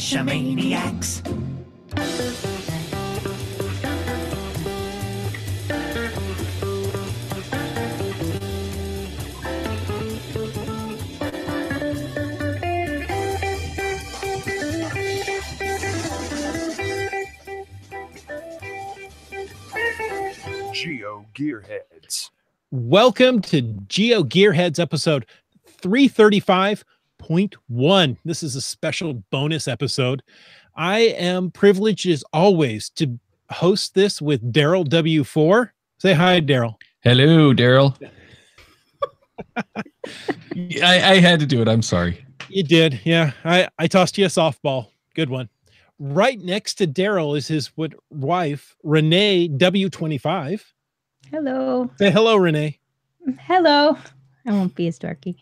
Geomaniacs. GeoGearHeads. Welcome to GeoGearHeads episode 335.1. This is a special bonus episode. I am privileged as always to host this with Daryl W4. Say hi, Daryl. Hello, Daryl. I had to do it. I'm sorry. You did. Yeah. I tossed you a softball. Good one. Right next to Daryl is his wife, Renee W25. Hello. Say hello, Renee. Hello. I won't be as dorky.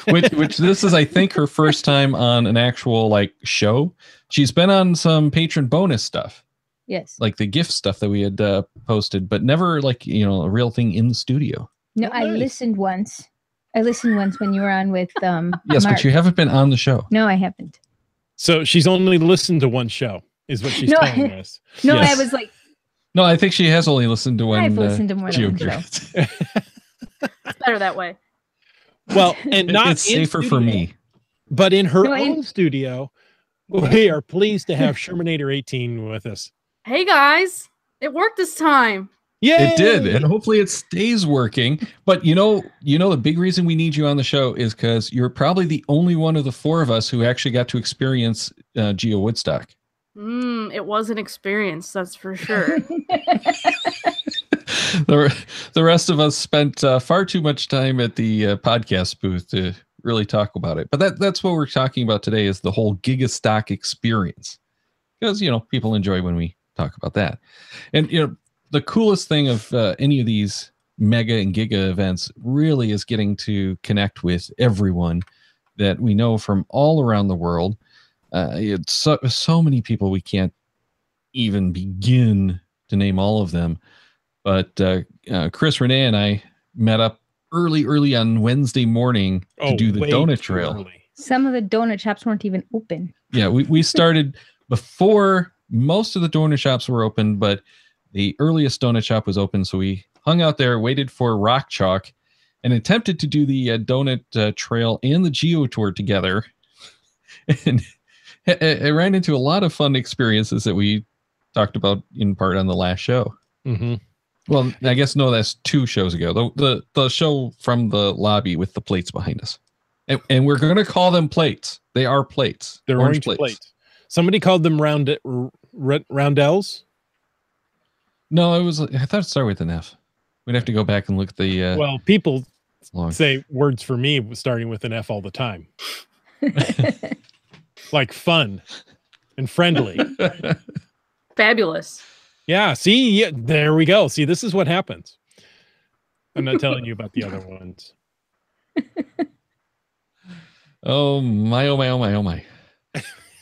which this is, I think, her first time on an actual show. She's been on some patron bonus stuff. Yes. Like the gift stuff that we had posted, but never a real thing in the studio. No, Oh, nice. I listened once. When you were on with Yes, Mark. but you haven't been on the show. No, I haven't. So she's only listened to one show, is what she's telling us. No, Yes. I was like, No, I think she has only listened to one. I've listened to more than one show. GeoGearHeads. It's better that way. Well, and not It's in safer for studio, me. but in her No, own studio, we are pleased to have Shermanator 18 with us. Hey guys, it worked this time. Yeah, It did, and hopefully it stays working. But you know, the big reason we need you on the show is because you're probably the only one of the four of us who actually got to experience GeoWoodstock. It was an experience, that's for sure. The rest of us spent far too much time at the podcast booth to really talk about it. But that's what we're talking about today, is the whole Gigastock experience, because people enjoy when we talk about that. And the coolest thing of any of these mega and giga events really is getting to connect with everyone that we know from all around the world. It's so many people we can't even begin to name all of them. But Chris, Renee, and I met up early on Wednesday morning to do the way donut too trail. early. some of the donut shops weren't even open. Yeah, we started before most of the donut shops were open, but the earliest donut shop was open. So we hung out there, waited for Rock Chalk, and attempted to do the donut trail and the Geo Tour together. And I ran into a lot of fun experiences that we talked about in part on the last show. Mm-hmm. Well, I guess no, that's 2 shows ago. The show from the lobby with the plates behind us, and we're going to call them plates. They are plates. They're orange plates. Somebody called them roundels. No, I thought it started with an F. We'd have to go back and look at the. Well, people long. say words for me starting with an F all the time, like fun and friendly. Fabulous. Yeah, see, yeah, there we go. See, this is what happens. I'm not telling you about the other ones. Oh my, oh my, oh my, oh my.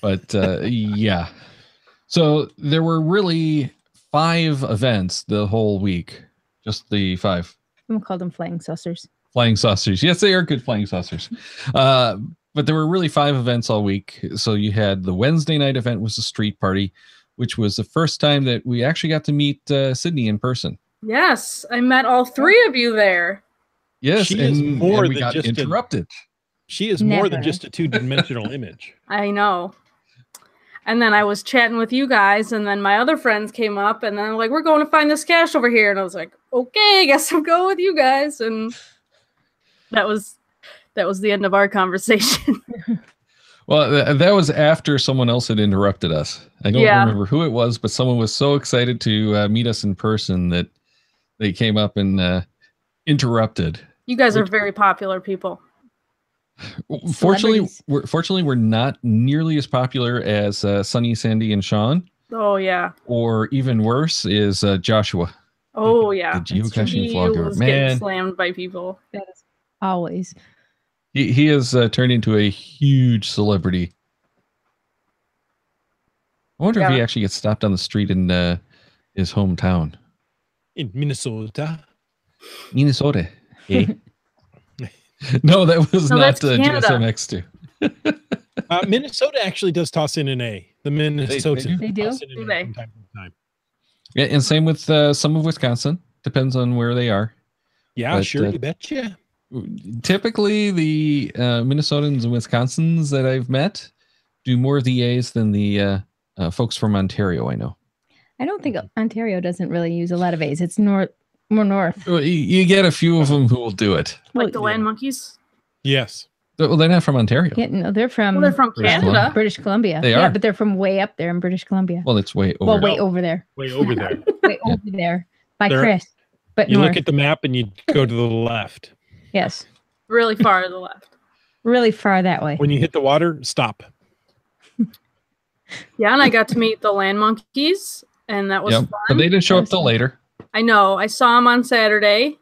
But yeah. So there were really 5 events the whole week. Just the 5. Someone called them flying saucers. Flying saucers. Yes, they are good flying saucers. But there were really 5 events all week. So you had the Wednesday night event was the street party, which was the first time that we actually got to meet Sydney in person. Yes, I met all 3 of you there. Yes, She is more we than got just interrupted. She is more than Never. just a 2-dimensional image. I know. And then I was chatting with you guys, and then my other friends came up, and then like, we're going to find this cache over here. And I was like, okay, I guess I'll go with you guys. And that was the end of our conversation. Well, that was after someone else had interrupted us. I don't remember who it was, but someone was so excited to meet us in person that they came up and interrupted. You guys are very popular people. Fortunately, we're not nearly as popular as Sunny, Sandy, and Sean. Oh, yeah. Or even worse is Joshua. Oh, yeah. The geocaching He vlogger. was getting Man, slammed by people. That is always. he has turned into a huge celebrity. I wonder if he actually gets stopped on the street in his hometown. In Minnesota. Minnesota. Eh? No, that was not that's Canada. GSMX2. Minnesota actually does toss in an A. The Minnesotans They do? toss in Do an they? A from time to time. Yeah, and same with some of Wisconsin. Depends on where they are. Yeah, But, sure, you betcha. Typically, the Minnesotans and Wisconsins that I've met do more of the A's than the folks from Ontario. I know. I don't think Ontario doesn't really use a lot of A's. It's more north. Well, you get a few of them who will do it. Like the yeah. land monkeys. Yes. Well, they're not from Ontario. Yeah, no, they're from, Well, they're from British Canada. British Columbia. They yeah, are. but they're from way up there in British Columbia. Well, it's way over. Well, way over there. Way over there. Way over there by They're- Chris. But You north. look at the map and you go to the left. Yes. Really far to the left. Really far that way. When you hit the water, stop. Yeah, and I got to meet the land monkeys, and that was Yep. fun. But they didn't show up till Awesome. later. I know. I saw them on Saturday.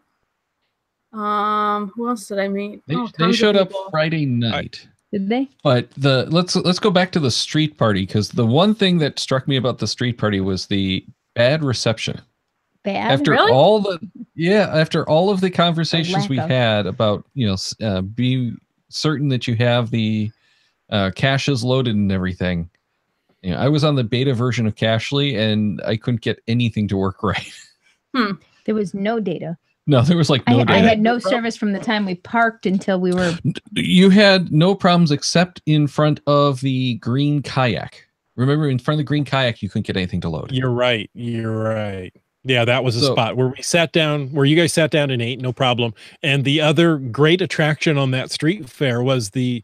Who else did I meet? They, Tons they of showed up people. Friday night. Did they? But let's go back to the street party, because the one thing that struck me about the street party was the bad reception. Bad? After Really? after all of the conversations lack we of. had about being certain that you have the caches loaded and everything. I was on the beta version of Cachly and I couldn't get anything to work right. There was no data. No, there was like no I data. had no service from the time we parked until we were. You had no problems except in front of the green kayak. Remember, in front of the green kayak, you couldn't get anything to load. You're right. Yeah, that was a So- spot where we sat down, where you guys sat down and ate, no problem. And the other great attraction on that street fair was the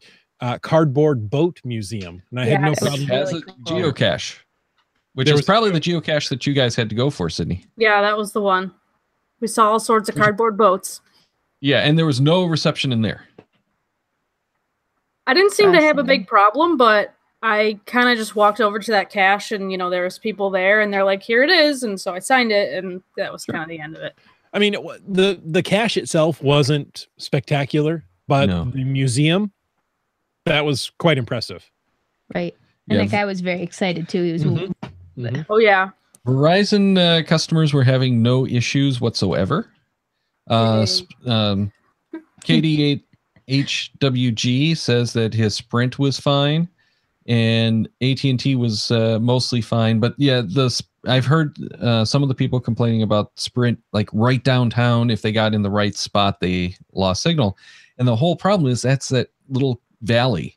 cardboard boat museum. And I had no Yes. Which problem. has really a cool. geocache, which There is was- probably the geocache that you guys had to go for, Sydney. Yeah, that was the one. We saw all sorts of cardboard boats. Yeah, and there was no reception in there. I didn't seem to have a Awesome. big problem, but I kind of just walked over to that cache, and there was people there, and they're like, "Here it is," and so I signed it, and that was kind of the end of it. I mean, the cache itself wasn't spectacular, but No. the museum, that was quite impressive. Right. And Yeah. that guy was very excited too. He was. Mhm. Mhm. Oh yeah, Verizon customers were having no issues whatsoever. KD8HWG says that his Sprint was fine, and AT&T was mostly fine. But yeah, I've heard some of the people complaining about Sprint, like right downtown. If they got in the right spot, they lost signal, and the whole problem is that's that little valley.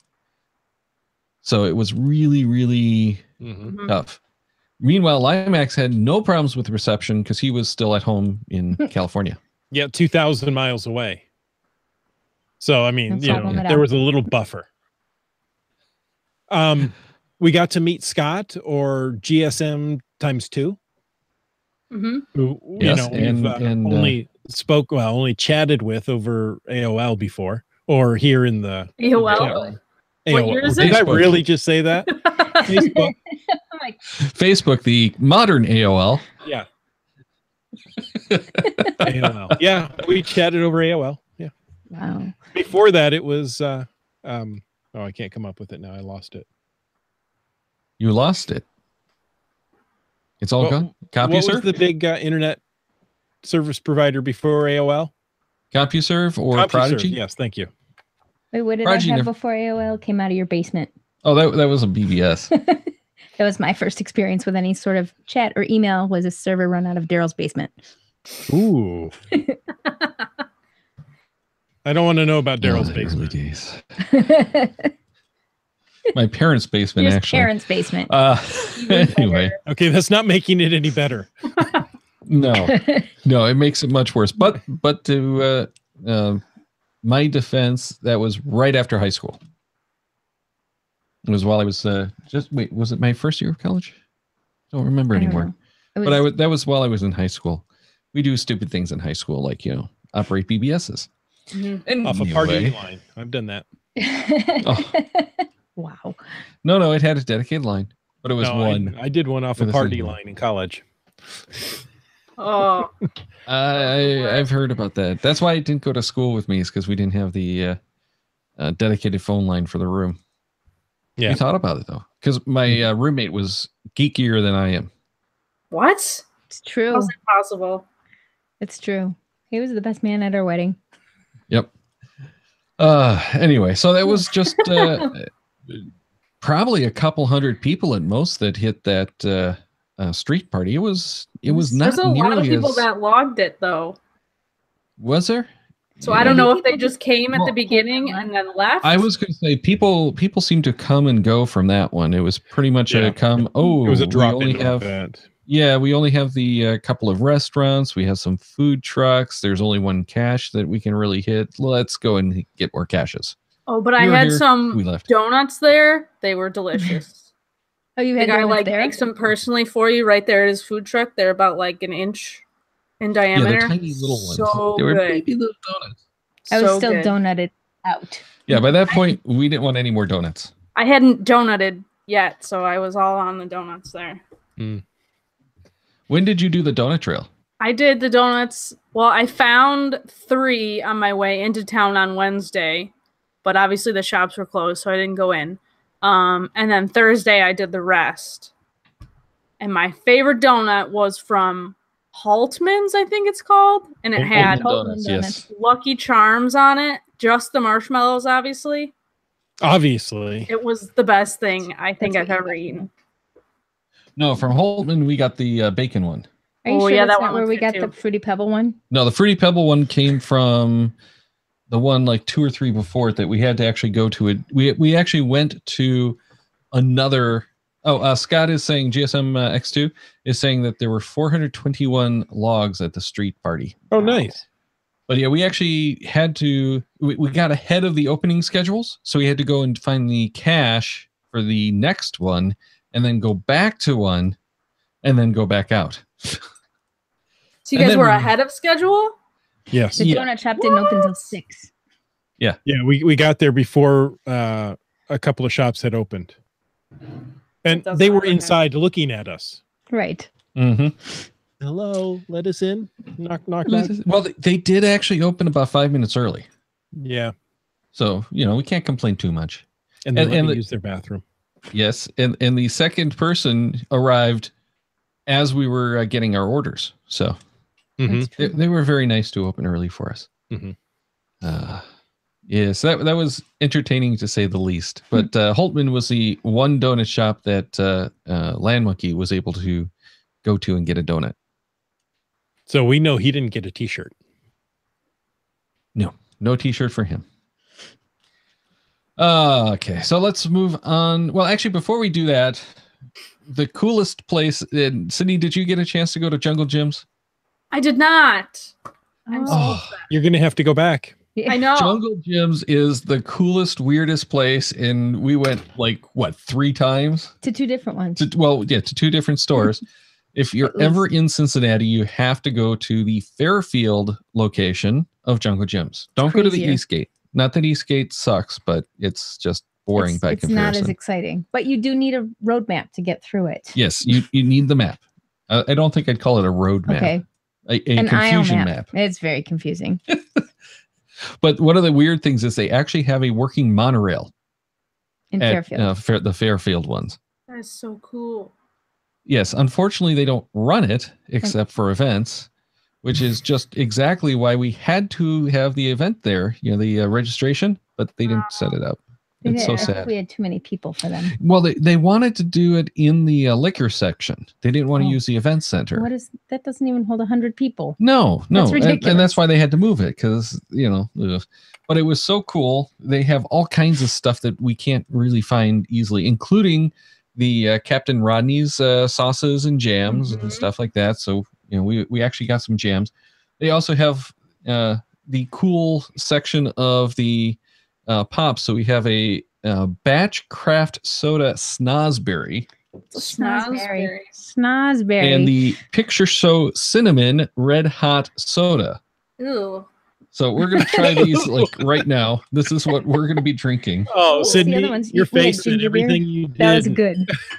So it was really, really Mhm. Mhm. tough. Meanwhile, Limax had no problems with reception because he was still at home in California. Yeah, 2,000 miles away. So, I mean, That's you all know, on it there out. was a little buffer. We got to meet Scott, or GSM times 2, hmm who, Yes, we've and, only chatted with over AOL before, or here in the AOL. What year is Did it? I really just say that? Facebook. I'm like, Facebook, the modern AOL. Yeah. AOL. Yeah, we chatted over AOL. Yeah. wow. Before that, it was. I can't come up with it now. I lost it. You lost it. It's all What- gone. What was CompuServe, the big internet service provider before AOL? CompuServe, or CompuServe, Prodigy? Yes, thank you. Wait, what did Prodigy I have never- before AOL came out of your basement? Oh, that was a BBS. That was my first experience with any sort of chat or email. Was a server run out of Daryl's basement. Ooh. I don't want to know about Daryl's Oh, the early basement. days. My parents' basement, His actually. parents' basement. Anyway, Okay, that's not making it any better. no, it makes it much worse. But to my defense, that was right after high school. It was while I was was it my first year of college? I don't remember I don't anymore. know. It But that was while I was in high school. We do stupid things in high school, like operate BBSs. Mhm. And Off a party line. I've done that. Oh. Wow. No, it had a dedicated line, but it was No, one. I did one off for a the party thing. line in college. Oh, I've heard about that. That's why it didn't go to school with me, is because we didn't have the dedicated phone line for the room. Yeah. We thought about it though, because my roommate was geekier than I am. what? It's true. How's that possible? It's true. He was the best man at our wedding. Yep. Anyway, so that was just probably a couple hundred people at most that hit that street party. It was not There's a lot of nearly people as. that logged it though. Was there? So I don't Maybe know if they people just came at the came beginning and and then left. I was going to say people seem to come and go from that one. It was pretty much Yeah. a come. Oh, It was a drop we only in have event. Yeah, we only have the couple of restaurants. We have some food trucks. There's only one cache that we can really hit. Let's go and get more caches. Oh, but We I were had here, we some left. donuts there. They were delicious. Oh, you The had guy donuts like there? makes them personally for you right there at his food truck. They're about like an inch in Yeah, diameter. they're tiny little ones. So They were good. baby little donuts. I was So still good. donutted out. Yeah, by that point, we didn't want any more donuts. I hadn't donutted yet, so I was all on the donuts there. When did you do the donut trail? I did the donuts. Well, I found 3 on my way into town on Wednesday, but obviously the shops were closed, so I didn't go in. And then Thursday I did the rest. And my favorite donut was from Haltman's, I think it's called, and it had Donuts, yes. Lucky Charms on it, just the marshmallows, obviously. Obviously. It was the best thing I think That's I've what ever you eaten. No, from Holtman, we got the bacon one. Are you Oh, sure yeah, that's that not one where we was got good the too. Fruity Pebble one? No, the Fruity Pebble one came from the one like 2 or 3 before it that we had to actually go to it. We actually went to another. Oh, Scott is saying GSM X2 is saying that there were 421 logs at the street party. Oh, nice. But yeah, we actually had to. We got ahead of the opening schedules, so we had to go and find the cache for the next one, and then go back to one, and then go back out. So you And guys then were we- ahead of schedule? Yes. The Yeah. donut shop didn't open until 6. Yeah, we got there before a couple of shops had opened. And That's they were okay. inside looking at us. Right. Mm-hmm. Hello, let us in. Knock, knock, knock. Well, they did actually open about 5 minutes early, Yeah. so we can't complain too much. And they let me the- use their bathroom. Yes, and the second person arrived as we were getting our orders, so Mhm. That's true. they were very nice to open early for us. Mhm. Yes, that was entertaining to say the least. But Holtman was the one donut shop that Land Monkey was able to go to and get a donut. So we know he didn't get a t-shirt. No T-shirt for him. Okay, so let's move on. Well, actually, before we do that, the coolest place in Sydney, did you get a chance to go to Jungle Gyms? I did not. I'm so Oh. upset. You're going to have to go back. I know. Jungle Gyms is the coolest, weirdest place, and we went like 3 times? To 2 different ones. To 2 different stores. If you're It was- ever in Cincinnati, you have to go to the Fairfield location of Jungle Gyms. Don't go to the crazier. Eastgate. Not that Eastgate sucks, but it's just boring it's, by it's comparison. not as exciting, but you do need a roadmap to get through it. Yes, you need the map. I don't think I'd call it a road map. Okay. A An aisle confusion map. map. It's very confusing. But one of the weird things is they actually have a working monorail In at Fairfield. the Fairfield ones. That is so cool. Yes, unfortunately, they don't run it except for events, which is just exactly why we had to have the event there, the registration, but they didn't set it up. They It's did. so I think sad. we had too many people for them. Well, they wanted to do it in the liquor section. They didn't want to Oh. use the event center. What is that? Doesn't even hold 100 people. No, That's and ridiculous. that's why they had to move it because ugh. But it was so cool. They have all kinds of stuff that we can't really find easily, including the Captain Rodney's sauces and jams Mhm. and stuff like that. So we actually got some jams. They also have the cool section of the pops. So we have a batch craft soda snozberry Snozberry. Snozberry. and the picture show cinnamon red hot soda. Ew. So we're gonna try these like right now. This is what we're gonna be drinking. Oh, What's the Sydney, other ones? your We had face and ginger beer. everything you did. That was good.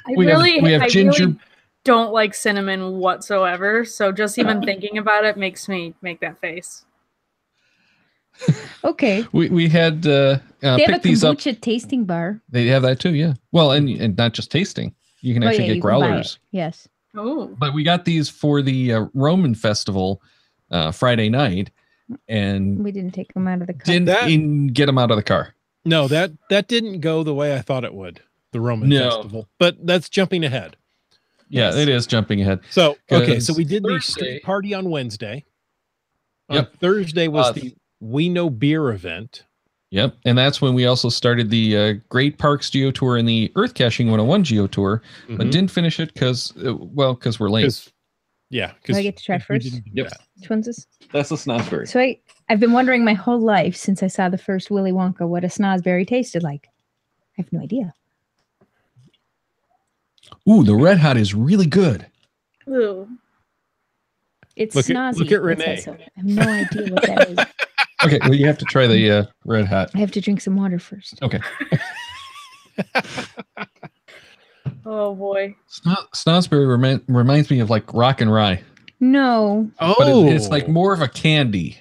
I We really, have I ginger. really don't like cinnamon whatsoever. So just even thinking about it makes me make that face. Okay. We had They have a picked these up. kombucha tasting bar. They have that too, yeah. Well, and not just tasting. You can Oh, actually yeah, get you can buy it. growlers. Yes. Oh, But we got these for the Roman festival Friday night, and We didn't take them out of the cup. didn't That- get them out of the car. No, that didn't go the way I thought it would. the Roman festival. But that's jumping ahead. Yeah, it is jumping ahead. So, okay, so 'Cause we did the Thursday- street party on Wednesday. On Yep. Thursday was the We Know Beer event. Yep, and that's when we also started the Great Parks Geo Tour and the Earth Caching 101 Geo Tour, but didn't finish it because we're late. Yeah. Do I get to try first? Yep. Which one's this? That's the snozberry. So I've been wondering my whole life since I saw the first Willy Wonka what a snozberry tasted like. I have no idea. Ooh, the Red Hot is really good. Ooh. It's Look snazzy. at Renee. I have no idea what that is. Okay, well, you have to try the Red Hot. I have to drink some water first. Okay. Oh boy. Snozberry reminds me of like Rock and Rye, No. Oh, but it's like more of a candy.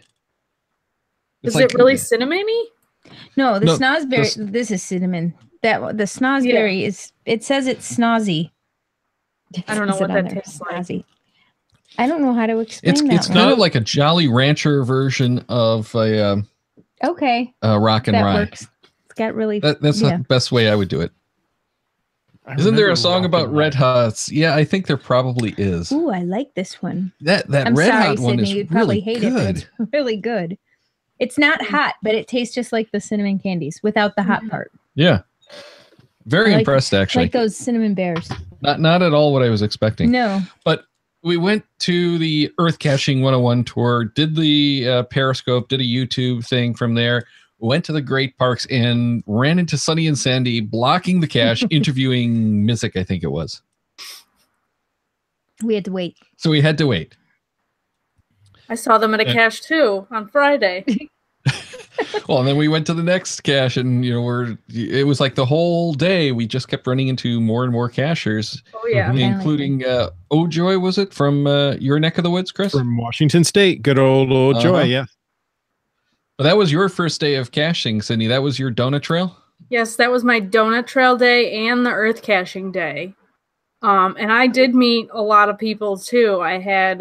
It's Is like- it really cinnamony? No, the No, snozberry. this- This is cinnamon. The snozberry is. It says it's snazzy. I don't know Says what it on that there, tastes like. snazzy. I don't know how to explain It's that kind one. of like a Jolly Rancher version of a Okay, Rock and that Rye. works. It's got really. That's yeah. the best way I would do it. I Isn't there remember a song Rock about and Red Rye. Hots? Yeah, I think there probably is. Ooh, I like this one. That I'm Red sorry, Hot one Sydney. is You'd probably really hate it, but good. it's really good. It's not hot, but it tastes just like the cinnamon candies without the hot part. Yeah, very I like- impressed actually. Like those cinnamon bears. Not at all what I was expecting. No. But we went to the Earth Caching 101 tour, did the Periscope, did a YouTube thing from there, went to the Great Parks and ran into Sunny and Sandy blocking the cache, interviewing Mizik, I think it was. We had to wait. So we had to wait. I saw them at a cache too on Friday. Well, and then we went to the next cache, and it was like the whole day we just kept running into more and more cachers, Oh yeah. including Ojoy, was it, from your neck of the woods, Chris? From Washington State. Good old Joy, yeah. But that was your first day of caching, Sydney. That was your donut trail? Yes, that was my donut trail day and the earth caching day. And I did meet a lot of people too. I had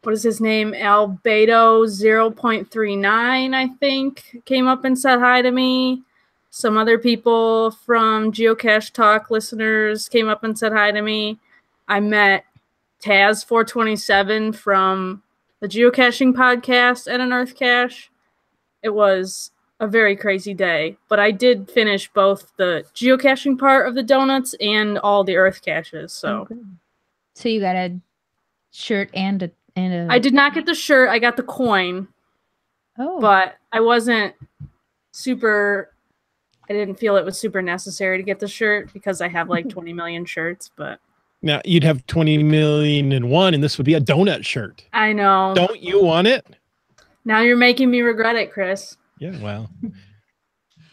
what is his name? Albedo 0.39, I think, came up and said hi to me. Some other people from Geocache Talk listeners came up and said hi to me. I met Taz 427 from the geocaching podcast at an earth cache. It was a very crazy day, but I did finish both the geocaching part of the donuts and all the earth caches. So, So you got a shirt and a. I did not get the shirt. I got the coin, but I wasn't super. I didn't feel it was super necessary to get the shirt because I have like 20 million shirts. But now you'd have 20 million and one, and this would be a donut shirt. I know. Don't you want it? Now you're making me regret it, Chris. Yeah, well,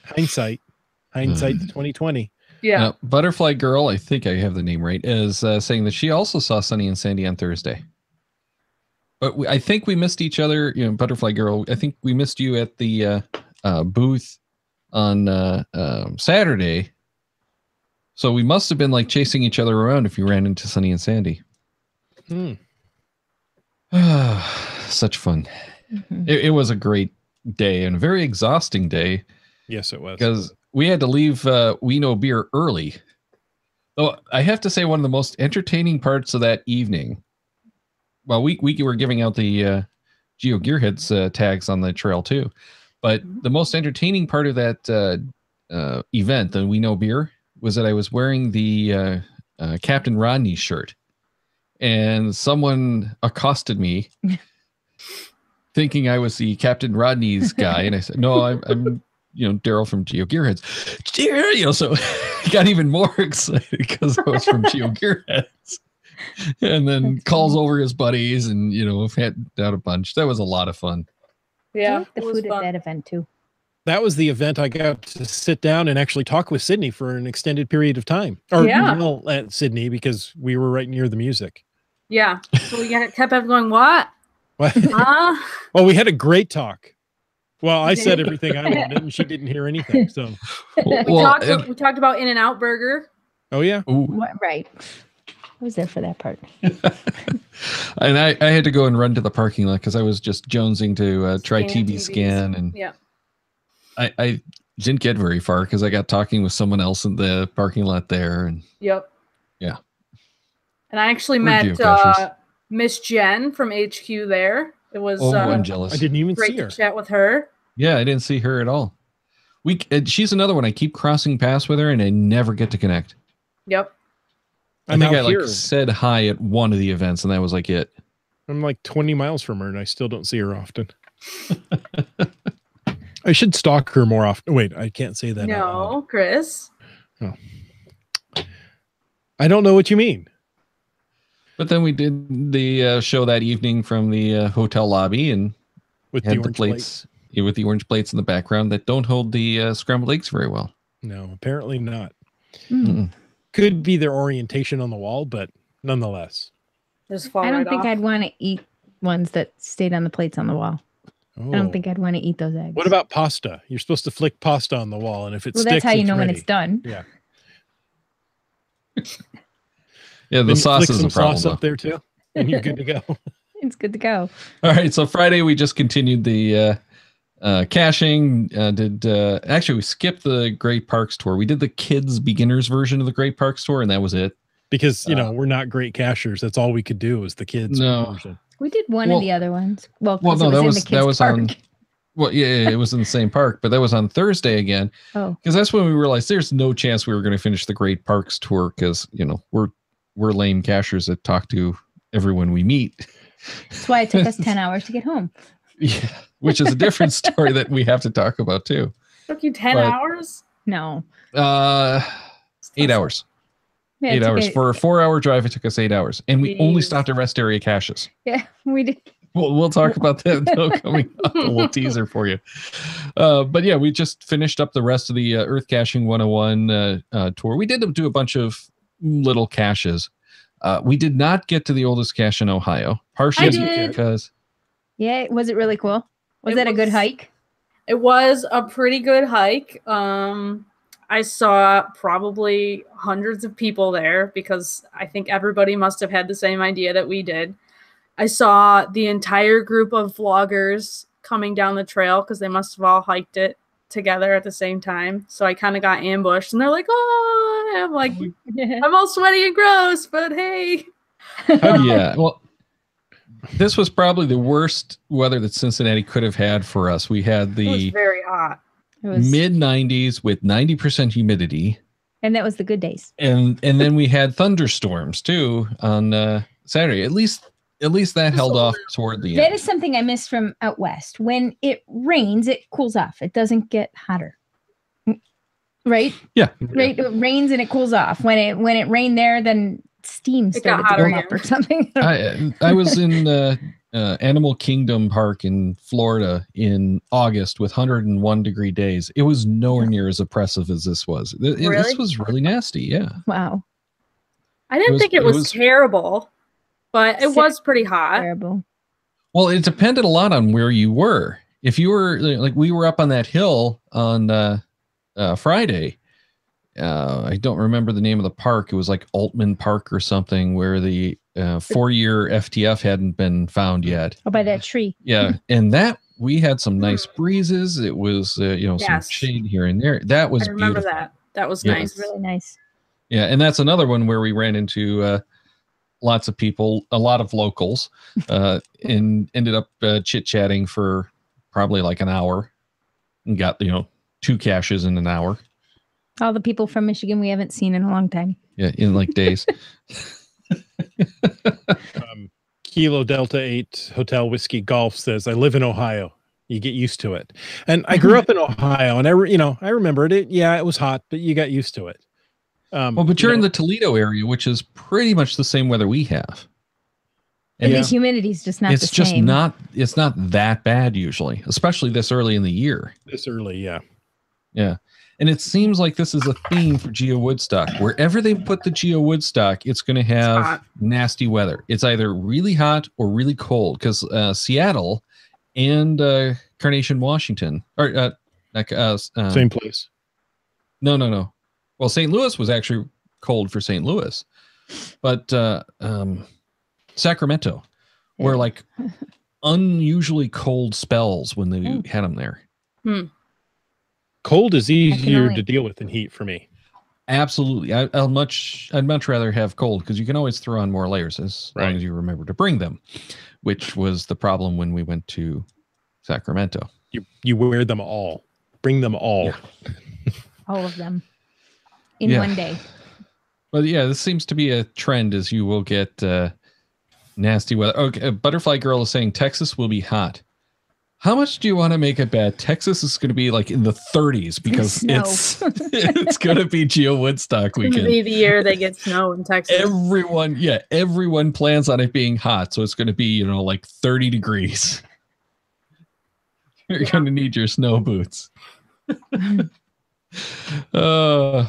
hindsight 2020. Yeah. Now, Butterfly Girl, I think I have the name right, is saying that she also saw Sunny and Sandy on Thursday. But I think we missed each other, Butterfly Girl. I think we missed you at the booth on Saturday. So we must have been like chasing each other around if you ran into Sunny and Sandy. Such fun. Mm-hmm. It was a great day and a very exhausting day. Yes, it was. Because we had to leave We Know Beer early. Though I have to say, one of the most entertaining parts of that evening, well, we were giving out the GeoGearHeads tags on the trail too, but the most entertaining part of that event, the We Know Beer, was that I was wearing the Captain Rodney shirt, and someone accosted me, thinking I was the Captain Rodney's guy, and I said, "No, I'm Daryl from GeoGearHeads." So I got even more excited because I was from GeoGearHeads. And then calls over his buddies and, had out a bunch. That was a lot of fun. Yeah. I like the food at that event too. That was the event I got to sit down and actually talk with Sydney for an extended period of time. Or at Sydney, because we were right near the music. Yeah. So we kept going, what? What? Well, we had a great talk. Well, I said everything I wanted and she didn't hear anything. So we talked about In-N-Out Burger. Oh yeah. Right. I was there for that part. And I had to go and run to the parking lot because I was just jonesing to try TB scan. And yeah. I Didn't get very far because I got talking with someone else in the parking lot there. And Yep. yeah. And I actually We're met geocachers. Miss Jen from HQ there. It was I'm jealous. I didn't even great see to her. chat with her. Yeah, I didn't see her at all. She's another one. I keep crossing paths with her and I never get to connect. Yep. I think I said hi at one of the events and that was like it. I'm like 20 miles from her and I still don't see her often. I should stalk her more often. Wait, I can't say that. No, Chris. Oh. I don't know what you mean. But then we did the show that evening from the hotel lobby and With had the orange plates. Yeah, with the orange plates in the background that don't hold the scrambled eggs very well. No, apparently not. Mm-mm. Could be their orientation on the wall, but nonetheless. Just fall I don't right think off. I'd want to eat ones that stayed on the plates on the wall. Oh. I don't think I'd want to eat those eggs. What about pasta? You're supposed to flick pasta on the wall, and if it Well, sticks, that's how you know when ready. it's done. Yeah. Yeah, the Then you sauce flick is some a problem. sauce up there too, and you're good to go. It's good to go. All right, so Friday we just continued the caching. Actually, we skipped the Great Parks tour. We did the kids beginners version of the Great Parks tour, and that was it. Because we're not great cashers. That's all we could do was the kids version. We did one of the other ones. Well, no, it was in the kids' park. on. Well, yeah, it was in the same park, but that was on Thursday again. Oh, because that's when we realized there's no chance we were going to finish the Great Parks tour because we're lame cachers that talk to everyone we meet. that's why it took us 10 hours to get home. Yeah, which is a different story that we have to talk about too. Took you 10 hours? No. 8 hours. Yeah, 8 hours. For a 4-hour drive, it took us 8 hours. And we only Jeez. stopped at rest area caches. Yeah, we did. We'll talk about that though, coming up. A little teaser for you. But yeah, we just finished up the rest of the Earth Caching 101 tour. We did do a bunch of little caches. We did not get to the oldest cache in Ohio, partially because... Yeah, was it really cool? Was that a good hike? It was a pretty good hike. I saw probably hundreds of people there because I think everybody must have had the same idea that we did. I saw the entire group of vloggers coming down the trail because they must have all hiked it together at the same time. So I kind of got ambushed and they're like, oh, and I'm like, I'm all sweaty and gross, but hey. Yeah, well, this was probably the worst weather that Cincinnati could have had for us. We had It was the very hot. mid 90s with 90% humidity. And that was the good days. And then we had thunderstorms too on Saturday. At least that held off toward the end. That is something I missed from out west. When it rains, it cools off. It doesn't get hotter. Right? Yeah. Right. It rains and it cools off. When it rained there, then steam started to come up or something. I was in Animal Kingdom Park in Florida in August with 101-degree days. It was nowhere near as oppressive as this was. This was really nasty. Yeah. Wow. I didn't think it was terrible, but it was pretty hot. Terrible. Well, it depended a lot on where you were. If you were like we were up on that hill on Friday. I don't remember the name of the park. It was like Altman Park or something where the 4-year FTF hadn't been found yet. Oh, by that tree. Yeah. And that we had some nice breezes. It was, some shade here and there. That was beautiful. I remember that. That was nice. It was really nice. Yeah. And that's another one where we ran into lots of people, a lot of locals, and ended up chit-chatting for probably like an hour and got, 2 caches in an hour. All the people from Michigan we haven't seen in a long time. Yeah, in like days. Kilo Delta 8 Hotel Whiskey Golf says, I live in Ohio. You get used to it. And I grew up in Ohio, and I remembered it. Yeah, it was hot, but you got used to it. But you're in the Toledo area, which is pretty much the same weather we have. And the humidity's just not the same. It's not that bad usually, especially this early in the year. This early, yeah. Yeah. And it seems like this is a theme for GeoWoodstock. Wherever they put the GeoWoodstock, it's going to have nasty weather. It's either really hot or really cold because Seattle and Carnation, Washington, or same place. No. Well, St. Louis was actually cold for St. Louis, but Sacramento were like unusually cold spells when they had them there. Cold is easier only- to deal with than heat for me. Absolutely. I'd much rather have cold because you can always throw on more layers as long as you remember to bring them, which was the problem when we went to Sacramento. You wear them all. Bring them all. Yeah. All of them in one day. But yeah, this seems to be a trend as you will get nasty weather. Okay, Butterfly Girl is saying Texas will be hot. How much do you want to make it bad? Texas is going to be like in the 30s because it's going to be GeoWoodstock weekend. It's going to be the year they get snow in Texas. Everyone plans on it being hot, so it's going to be like 30 degrees. You're going to need your snow boots. All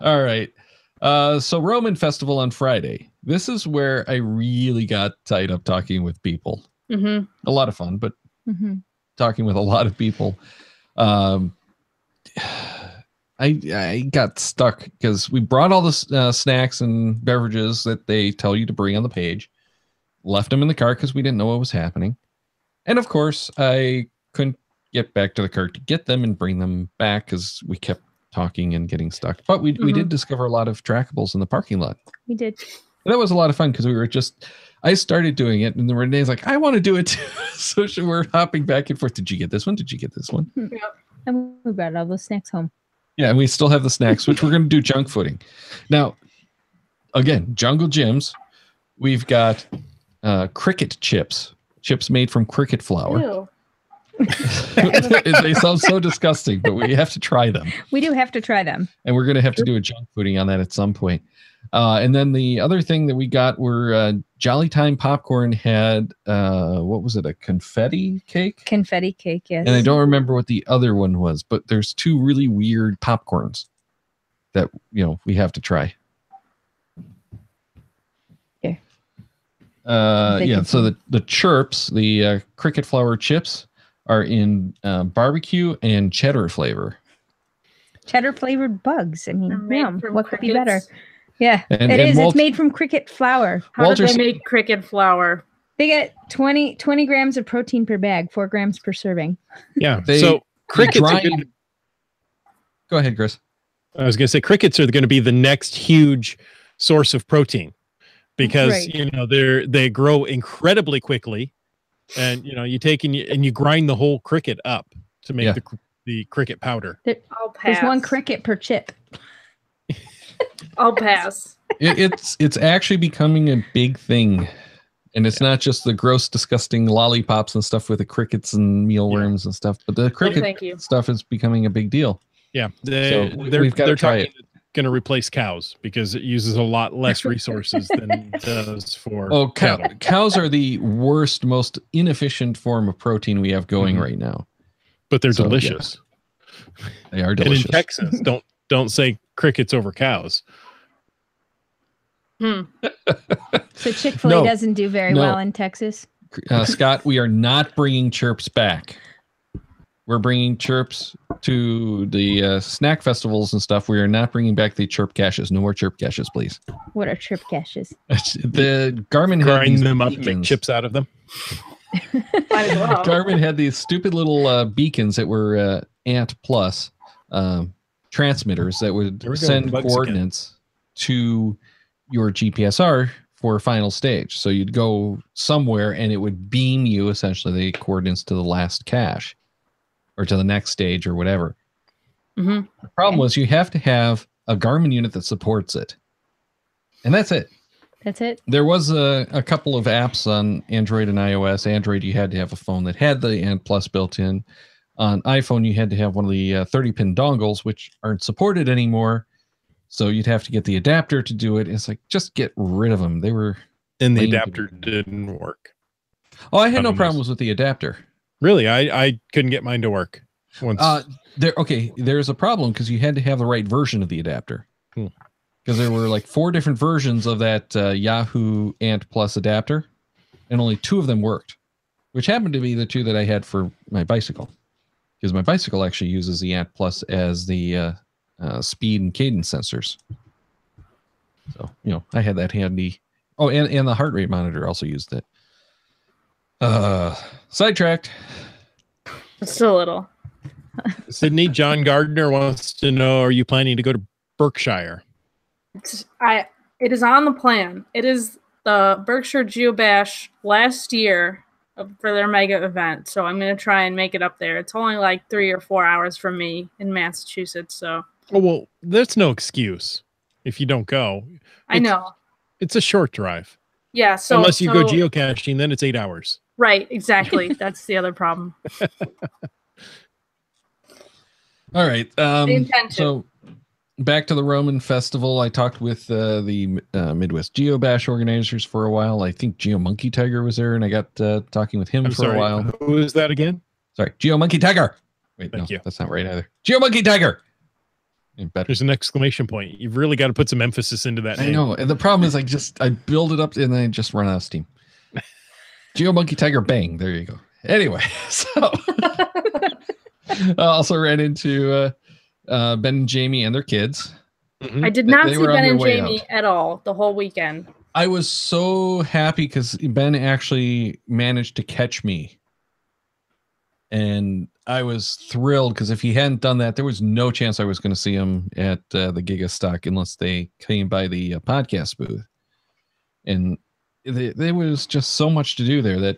right. So Roman Festival on Friday. This is where I really got tied up talking with people. Mm-hmm. A lot of fun, but talking with a lot of people. I got stuck because we brought all the snacks and beverages that they tell you to bring on the page, left them in the car because we didn't know what was happening. And of course, I couldn't get back to the car to get them and bring them back because we kept talking and getting stuck. But we did discover a lot of trackables in the parking lot. We did. And that was a lot of fun because I started doing it and then Renee's like, I want to do it too. So we're hopping back and forth. Did you get this one? Did you get this one? Yep. And we brought all those snacks home. Yeah, and we still have the snacks, which we're going to do junk footing. Now, again, Jungle Gyms. We've got cricket chips made from cricket flour. Ew. They sound so disgusting, but we have to try them. We do have to try them. And we're going to have to do a junk footing on that at some point. And then the other thing that we got were Jolly Time Popcorn had, what was it, a confetti cake? Confetti cake, yes. And I don't remember what the other one was, but there's two really weird popcorns that, we have to try. Okay. So the chirps, the cricket flour chips are in barbecue and cheddar flavor. Cheddar flavored bugs. I mean, yum. What could be better? crickets. Yeah, it is. It's made from cricket flour. How do they make cricket flour? They get 20 grams of protein per bag, 4 grams per serving. Yeah. So crickets are good. Go ahead, Chris. I was going to say crickets are going to be the next huge source of protein because they grow incredibly quickly, and you take and you grind the whole cricket up to make the cricket powder. There's one cricket per chip. I'll pass. It's actually becoming a big thing. And it's not just the gross, disgusting lollipops and stuff with the crickets and mealworms and stuff, but the cricket stuff is becoming a big deal. Yeah. We've got to try it. Going to replace cows because it uses a lot less resources than it does for cattle. Cows are the worst, most inefficient form of protein we have going right now. But they're delicious. Yeah. They are delicious. And in Texas, don't say crickets over cows. So Chick-fil-A doesn't do very well in Texas? Scott, we are not bringing chirps back. We're bringing chirps to the snack festivals and stuff. We are not bringing back the chirp caches. No more chirp caches, please. What are chirp caches? The Garmin grind them up and make chips out of them. Garmin had these stupid little beacons that were Ant Plus transmitters that would send coordinates to your GPSR for a final stage. So you'd go somewhere and it would beam you essentially the coordinates to the last cache or to the next stage or whatever. The problem was you have to have a Garmin unit that supports it. And that's it. That's it. There was a couple of apps on Android and iOS. Android, you had to have a phone that had the Ant Plus built in. On iPhone, you had to have one of the 30-pin dongles, which aren't supported anymore. So you'd have to get the adapter to do it. It's like, just get rid of them. They were... And the adapter didn't work. Oh, I had no problems with the adapter. Really? I couldn't get mine to work once. There's a problem because you had to have the right version of the adapter. Because there were like 4 different versions of that Yahoo Ant Plus adapter, and only 2 of them worked, which happened to be the 2 that I had for my bicycle. Because my bicycle actually uses the Ant Plus as the speed and cadence sensors. So, I had that handy. Oh, and the heart rate monitor also used it. Sidetracked. Just a little. Sydney, John Gardner wants to know, are you planning to go to Berkshire? It is on the plan. It is the Berkshire Geobash last year for their mega event. So I'm going to try and make it up there. It's only like 3 or 4 hours from me in Massachusetts. So. Oh, well, that's no excuse if you don't go. I know. It's a short drive. Yeah. So unless you go geocaching, then it's 8 hours. Right. Exactly. That's the other problem. All right. So back to the Roman festival. I talked with the Midwest Geobash organizers for a while. I think Geo Monkey Tiger was there, and I got talking with him a while. Who is that again? Sorry, Geo Monkey Tiger. Wait, Thank you. That's not right either. Geo Monkey Tiger. There's an exclamation point. You've really got to put some emphasis into that name. I know. And the problem is I build it up and then I just run out of steam. Geo Monkey Tiger Bang. There you go. Anyway, so I also ran into Ben and Jamie and their kids. I did not see Ben and Jamie at all the whole weekend. I was so happy because Ben actually managed to catch me. And I was thrilled because if he hadn't done that, there was no chance I was going to see him at the Gigastock unless they came by the podcast booth. And there was just so much to do there that,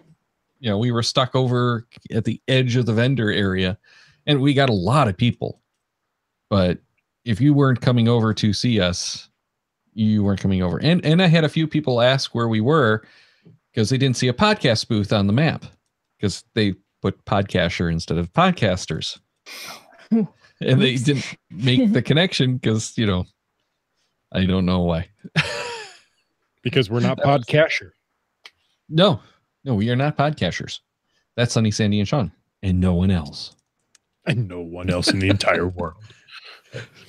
you know, we were stuck over at the edge of the vendor area and we got a lot of people. But if you weren't coming over to see us, you weren't coming over. And I had a few people ask where we were because they didn't see a podcast booth on the map because they put podcaster instead of podcasters. And they didn't make the connection because, you know, I don't know why. Because we're not podcasher. No, we are not podcasters. That's Sunny, Sandy, and Sean, and no one else. And no one else in the entire world.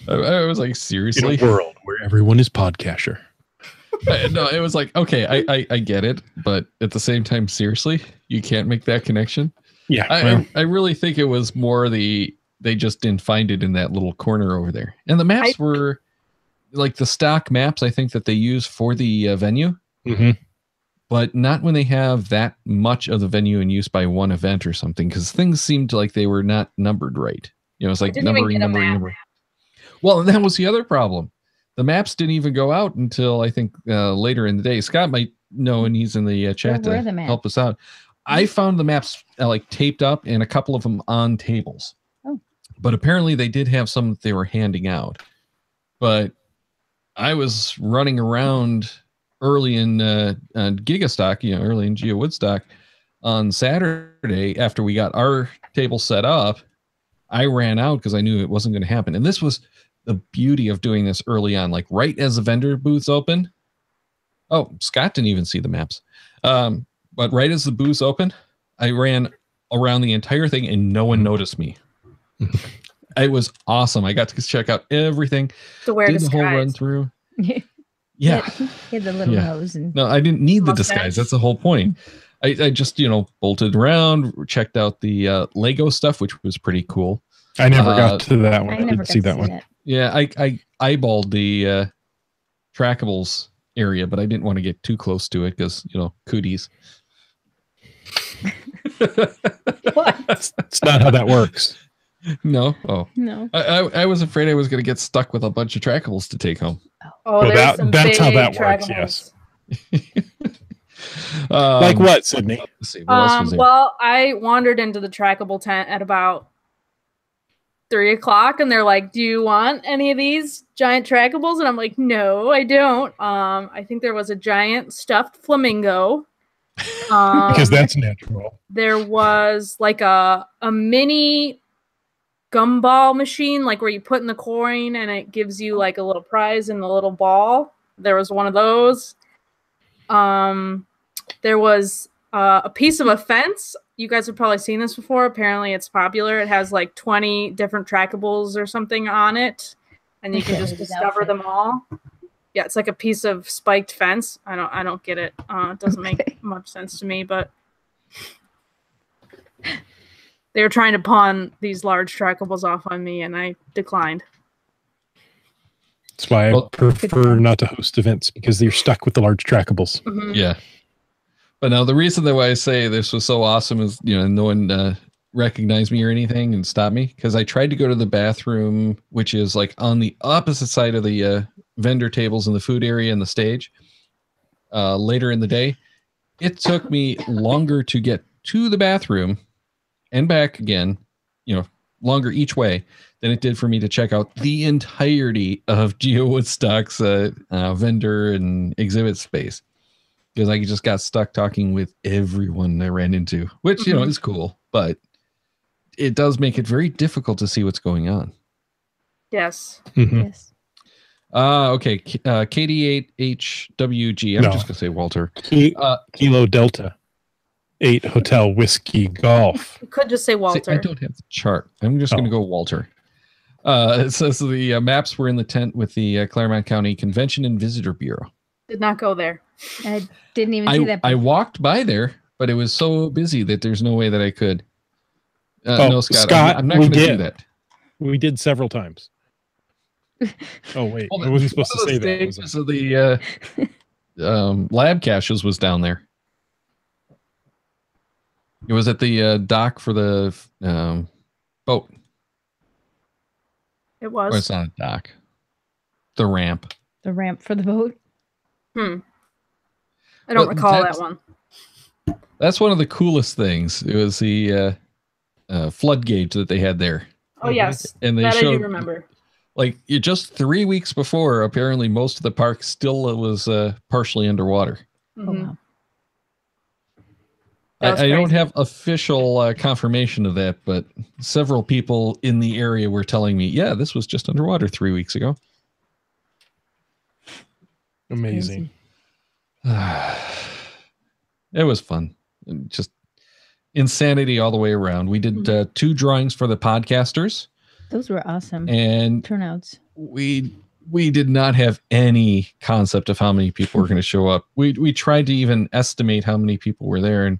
I was like, seriously? In a world where everyone is podcaster. No, it was like, okay, I get it, but at the same time, seriously, you can't make that connection. Yeah, I really think it was more they just didn't find it in that little corner over there. And the maps were like the stock maps, I think, that they use for the venue, but not when they have that much of the venue in use by one event or something, because things seemed like they were not numbered right. You know, it's like numbering. Well, and that was the other problem. The maps didn't even go out until I think later in the day. Scott might know, and he's in the chat to help us out. I found the maps like taped up and a couple of them on tables. Oh. But apparently they did have some that they were handing out. But I was running around early in Gigastock, you know, early in GeoWoodstock on Saturday after we got our table set up. I ran out because I knew it wasn't going to happen. And this was the beauty of doing this early on, like right as the vendor booths open. Oh, Scott didn't even see the maps. But right as the booths opened, I ran around the entire thing and no one noticed me. It was awesome. I got to check out everything. To wear did the whole run through. Yeah. He had the little nose. And no, I didn't need the disguise. That's the whole point. I just, you know, bolted around, checked out the Lego stuff, which was pretty cool. I never got to that one. I didn't see that one. Yeah, I eyeballed the trackables area, but I didn't want to get too close to it because, you know, cooties. What? That's not how that works. No. Oh. No. I was afraid I was going to get stuck with a bunch of trackables to take home. Oh, well, that's how that works, yes. Like what, Sydney? Let's see, what else was there? Well, I wandered into the trackable tent at about 3 o'clock, and they're like, "Do you want any of these giant trackables?" And I'm like, "No, I don't." I think there was a giant stuffed flamingo. Because that's natural. There was like a mini gumball machine, like where you put in the coin and it gives you like a little prize in the little ball. There was one of those. There was a piece of a fence. You guys have probably seen this before. Apparently it's popular. It has like 20 different trackables or something on it, and you can just discover them all. Yeah, it's like a piece of spiked fence. I don't get it. It doesn't make much sense to me, but they were trying to pawn these large trackables off on me, and I declined. That's why I prefer not to host events, because you're stuck with the large trackables. Yeah. But now the reason that why I say this was so awesome is, you know, no one recognize me or anything and stop me, because I tried to go to the bathroom, which is like on the opposite side of the vendor tables in the food area and the stage. Later in the day, it took me longer to get to the bathroom and back again, longer each way than it did for me to check out the entirety of GeoWoodstock's vendor and exhibit space, because I just got stuck talking with everyone I ran into, which, is cool, but it does make it very difficult to see what's going on. Yes. Yes. Okay. KD8HWG. I'm just going to say Walter. Kilo Delta 8 Hotel Whiskey Golf. You could just say Walter. See, I don't have the chart. I'm just going to go Walter. It says the maps were in the tent with the Claremont County Convention and Visitor Bureau. Did not go there. I didn't even see that. I walked by there, but it was so busy that there's no way that I could. No, Scott, I'm not going to do that. We did several times. Oh, wait. I wasn't supposed to say that. So the lab caches was down there. It was at the dock for the boat. It was. Or it's not a dock. The ramp. The ramp for the boat? I don't recall that one. That's one of the coolest things. It was the floodgate that they had there. Oh, yes. And they that showed, I do remember. Like, just 3 weeks before, apparently most of the park still was partially underwater. Oh, wow. I don't have official confirmation of that, but several people in the area were telling me, yeah, this was just underwater 3 weeks ago. Amazing. It was fun. Just insanity all the way around. We did 2 drawings for the podcasters. Those were awesome. And turnouts. We did not have any concept of how many people were going to show up. We tried to even estimate how many people were there, and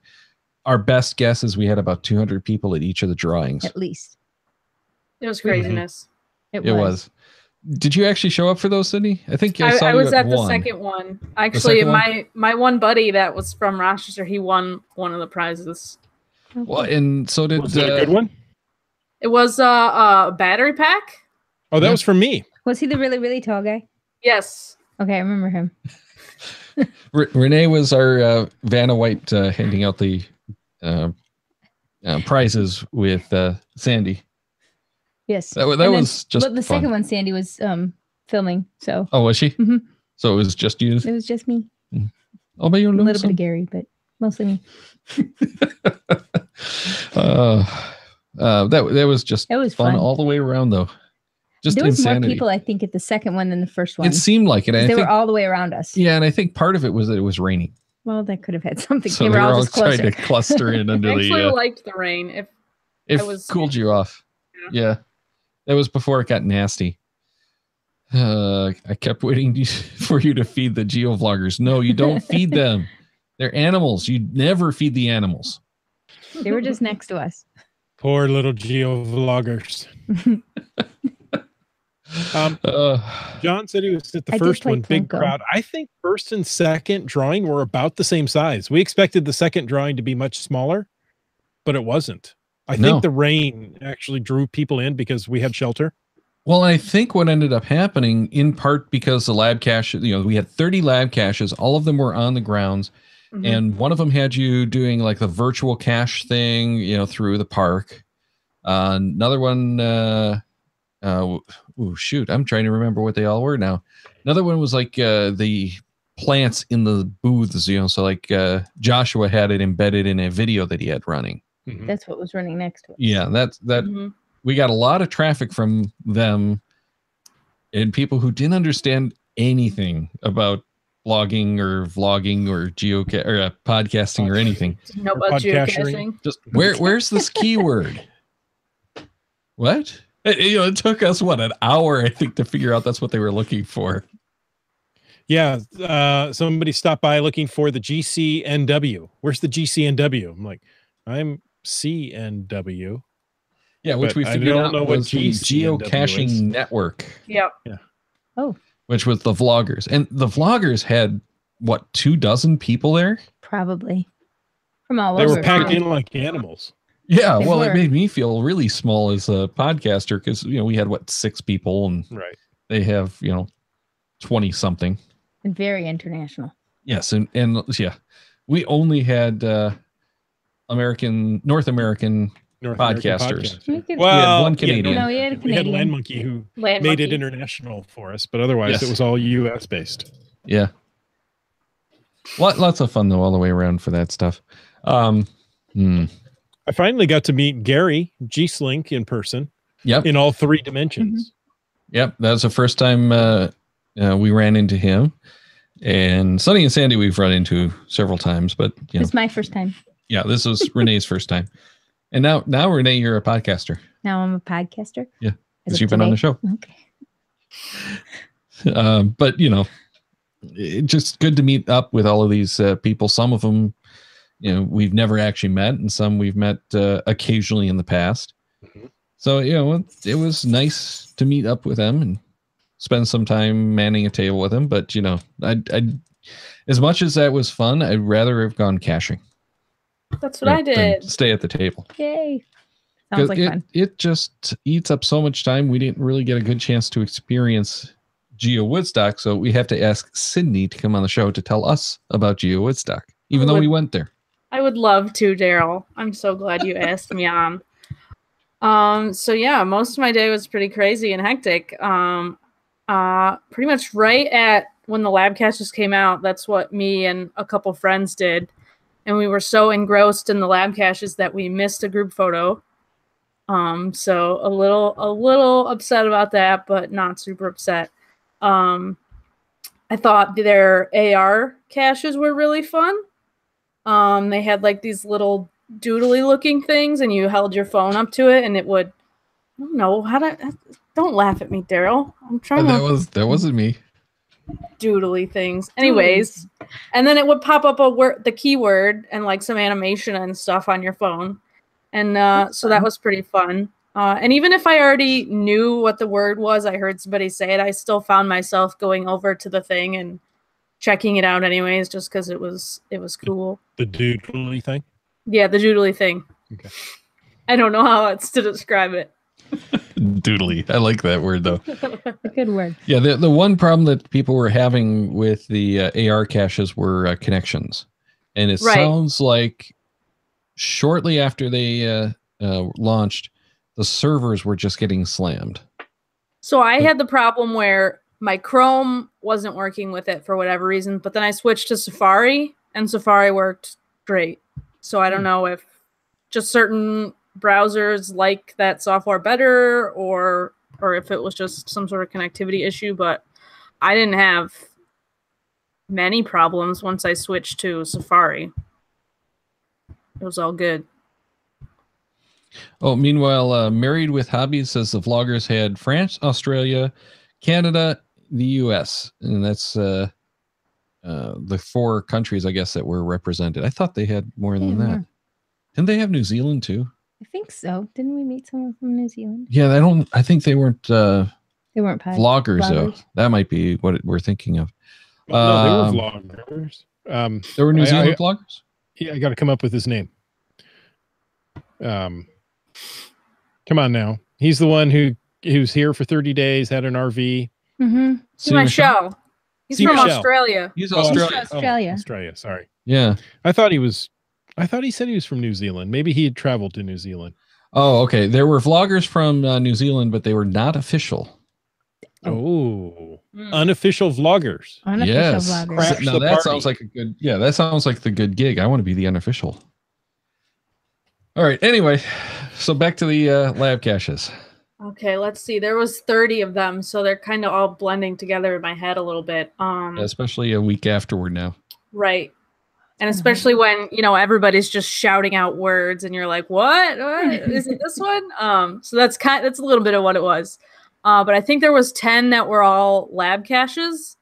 our best guess is we had about 200 people at each of the drawings. At least. It was craziness. It was. Did you actually show up for those, Sydney? I think I was at the second one. Actually, my one buddy that was from Rochester, he won one of the prizes. Well, and so did. Was it a good one? It was a battery pack. Oh, that was for me. Was he the really, really tall guy? Yes. Okay, I remember him. Renee was our Vanna White handing out the prizes with Sandy. Yes. That was just But the fun. second one, Sandy was filming. So. Oh, was she? Mm-hmm. So it was just you? It was just me. Oh, but you a little bit of Gary, but mostly me. That was just fun all the way around, though. Just there was insanity. more people, I think, at the second one than the first one. It seemed like it. They were all the way around us. Yeah, and I think part of it was that it was raining. Well, that could have had something. So they were all just trying to cluster in under I actually the. liked the rain. It cooled you off. Yeah. That was before it got nasty. I kept waiting for you to feed the geovloggers. No, you don't feed them. They're animals. You never feed the animals. They were just next to us. Poor little geovloggers. John said he was at the first one, big crowd. I think first and second drawing were about the same size. We expected the second drawing to be much smaller, but it wasn't. I think the rain actually drew people in because we had shelter. Well, I think what ended up happening, in part because the lab cache, we had 30 lab caches. All of them were on the grounds. Mm-hmm. And one of them had you doing like the virtual cache thing, through the park. Another one, shoot, I'm trying to remember what they all were now. Another one was like the plants in the booths, so like Joshua had it embedded in a video that he had running. Mm-hmm. That's what was running next to us. Yeah, that. Mm-hmm. We got a lot of traffic from them and people who didn't understand anything about blogging or vlogging or podcasting or anything. No about geocaching. Just where's this keyword? What? It took us an hour, I think, to figure out that's what they were looking for. Yeah, somebody stopped by looking for the GCNW. Where's the GCNW? I'm like, I'm CNW. Yeah, which we figured out was the geocaching network. Yep. Yeah. Oh. Which was the vloggers. And the vloggers had, 24 people there? Probably. From all over. over. They were packed in like animals. Yeah, They well, were. it made me feel really small as a podcaster because we had 6 people, and Right. they have 20 something. And very international. Yes, and yeah, we only had North American podcasters. We could- We had one yeah, Canadian. No, we had a we had Canadian. Land Monkey who Land made it Monkey. international for us, but otherwise Yes. it was all US based. Yeah. Lots of fun though all the way around for that stuff. I finally got to meet Gary G-Slink in person. Yep. In all 3 dimensions. Yep. That was the first time we ran into him. And Sonny and Sandy we've run into several times, but It's my first time. yeah, this was Renee's first time. And now Renee, you're a podcaster. Now I'm a podcaster. Yeah. As Because of you've been on the today. show. Okay. But it's just good to meet up with all of these people. Some of them, we've never actually met, and some we've met occasionally in the past. Mhm. So it was nice to meet up with them and spend some time manning a table with them. But I as much as that was fun, I'd rather have gone caching. That's what I than did. stay at the table. Yay. Sounds like fun. It just eats up so much time. We didn't really get a good chance to experience GeoWoodstock, so we have to ask Sydney to come on the show to tell us about GeoWoodstock, even though we went there. I would love to, Daryl. I'm so glad you asked me on. So yeah, most of my day was pretty crazy and hectic. Pretty much right at when the lab caches came out, that's what me and a couple friends did. And we were so engrossed in the lab caches that we missed a group photo. So a little upset about that, but not super upset. I thought their AR caches were really fun. They had like these little doodly looking things, and you held your phone up to it, and it would. I don't know how to. Don't laugh at me, Daryl. I'm trying to. That wasn't me. Doodly things. Anyways, and then it would pop up the keyword and like some animation and stuff on your phone, and so that was pretty fun. And even if I already knew what the word was, I heard somebody say it, I still found myself going over to the thing and checking it out anyways, just because it was cool. The doodly thing? Yeah, the doodly thing. Okay. I don't know how else to describe it. Doodly. I like that word though. A good word. Yeah, the one problem that people were having with the AR caches were connections. And it sounds like shortly after they launched, the servers were just getting slammed. So I had the problem where my Chrome wasn't working with it for whatever reason, but then I switched to Safari, and Safari worked great. So I don't know if just certain browsers like that software better, or if it was just some sort of connectivity issue, but I didn't have many problems once I switched to Safari. It was all good. Oh, meanwhile, Married with Hobbies says the vloggers had France, Australia, Canada, the US, and that's the 4 countries, I guess, that were represented. I thought they had more than that. Didn't they have New Zealand too? I think so. Didn't we meet someone from New Zealand? Yeah, I think they weren't They weren't vloggers though. That might be what we're thinking of. No, they were vloggers. There were New Zealand vloggers? Yeah, I got to come up with his name. Come on now. He's the one who's here for 30 days, had an RV. Mm-hmm. See my show. He's from Australia. He's Australia. Australia. Australia, sorry. Yeah. I thought he said he was from New Zealand. Maybe he had traveled to New Zealand. Oh, okay. There were vloggers from New Zealand, but they were not official. Oh, unofficial vloggers. Unofficial vloggers. Now that sounds like that sounds like the good gig. I want to be the unofficial. All right. Anyway, so back to the lab caches. Okay, let's see. There was 30 of them, so they're kind of all blending together in my head a little bit. Especially a week afterward now. Right. And especially when, everybody's just shouting out words and you're like, what? Is it this one? So that's a little bit of what it was. But I think there was 10 that were all lab caches,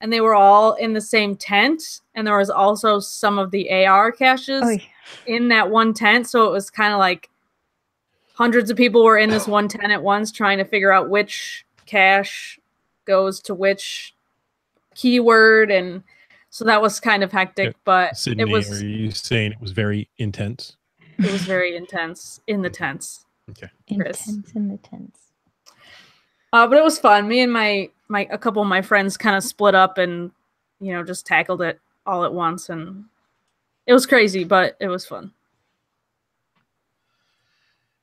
and they were all in the same tent. And there was also some of the AR caches in that one tent. So it was kind of like hundreds of people were in this one tent at once trying to figure out which cache goes to which keyword. And so that was kind of hectic, but Sydney, it was. Are you saying it was very intense? It was very intense in the tents. Okay. Chris. Intense in the tents. But it was fun. Me and a couple of my friends kind of split up and, just tackled it all at once. And it was crazy, but it was fun.